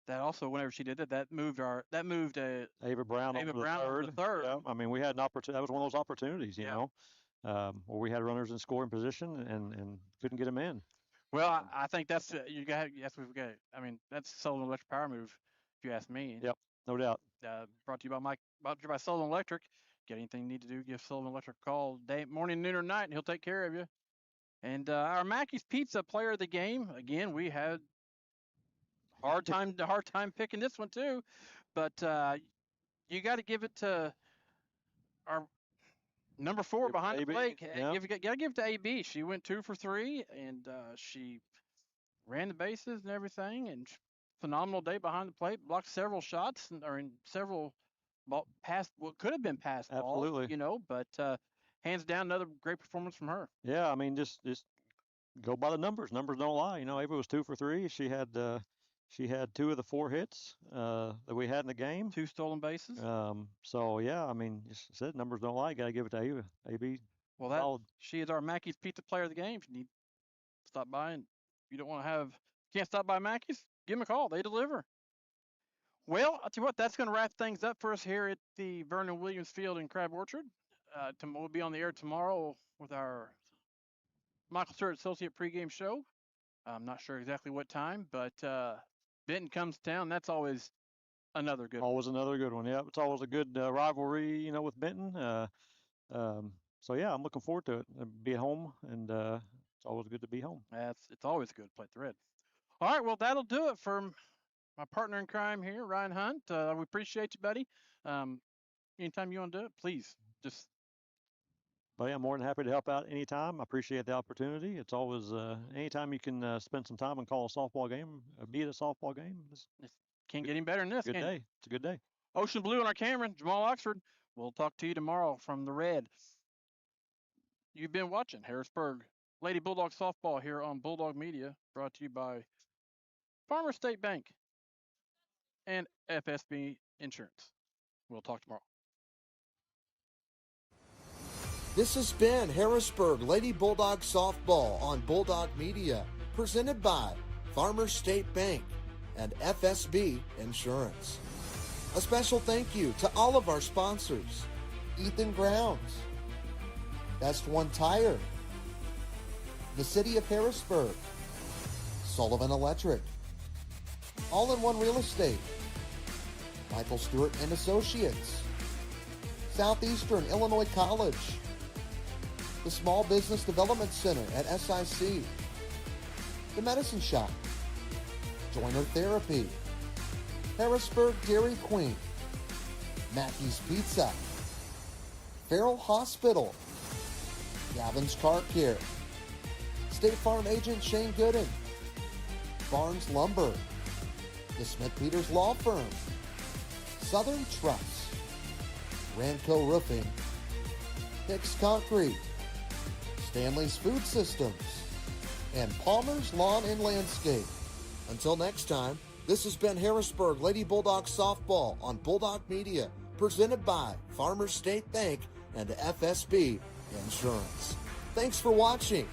also, whenever she did that moved Ava Brown Ava over Brown the third. Yeah, I mean, we had an opportunity. That was one of those opportunities, where we had runners in scoring position and couldn't get them in. Well, I think that's we've got. I mean, that's Sullivan Electric power move, if you ask me. Yep, no doubt. Brought to you by Sullivan Electric. Get anything you need to do, give Sullivan Electric a call, morning, noon, or night, and he'll take care of you. And our Mackey's Pizza player of the game. Again, we had hard time picking this one too, but you got to give it to our number 4 behind the plate. Yeah. You got to give it to AB. She went 2 for 3, and she ran the bases and everything, and phenomenal day behind the plate. Blocked several shots several past what could have been past balls. Absolutely. But hands down, another great performance from her. Yeah, I mean, just go by the numbers. Numbers don't lie. Ava was 2 for 3. She had 2 of the 4 hits that we had in the game. 2 stolen bases. So yeah, I mean, just said numbers don't lie. Got to give it to Ava. AB. Well, she is our Mackey's Pizza player of the game. If you need to stop by and you don't want to can't stop by Mackey's, give them a call. They deliver. Well, I'll tell you what, that's going to wrap things up for us here at the Vernon Williams Field in Crab Orchard. We'll be on the air tomorrow with our Michael Stewart Associate pregame show. I'm not sure exactly what time, but Benton comes to town. That's always another good one. Always another good one. Yeah, it's always a good rivalry, with Benton. So yeah, I'm looking forward to it. Be at home, and it's always good to be home. It's always good to play the Red. All right, well, that'll do it for my partner in crime here, Ryan Hunt. We appreciate you, buddy. Anytime you want to do it, please just. But yeah, I'm more than happy to help out anytime. I appreciate the opportunity. It's always anytime you can spend some time and call a softball game, be at a softball game. Can't get any better than this. Good day. It's a good day. Ocean Blue on our camera, Jamal Oxford. We'll talk to you tomorrow from the Red. You've been watching Harrisburg Lady Bulldog Softball here on Bulldog Media, brought to you by Farmer State Bank and FSB Insurance. We'll talk tomorrow. This has been Harrisburg Lady Bulldog Softball on Bulldog Media, presented by Farmer State Bank and FSB Insurance. A special thank you to all of our sponsors: Ethan Grounds, Best One Tire, the City of Harrisburg, Sullivan Electric, All-in-One Real Estate, Michael Stewart and Associates, Southeastern Illinois College, the Small Business Development Center at SIC, the Medicine Shop, Joiner Therapy, Harrisburg Dairy Queen, Mackey's Pizza, Farrell Hospital, Gavin's Car Care, State Farm Agent Shane Gooden, Barnes Lumber, the Smith Peters Law Firm, Southern Trust, Ranco Roofing, Hicks Concrete, Stanley's Food Systems, and Palmer's Lawn and Landscape. Until next time, this has been Harrisburg Lady Bulldog Softball on Bulldog Media, presented by Farmers State Bank and FSB Insurance. Thanks for watching.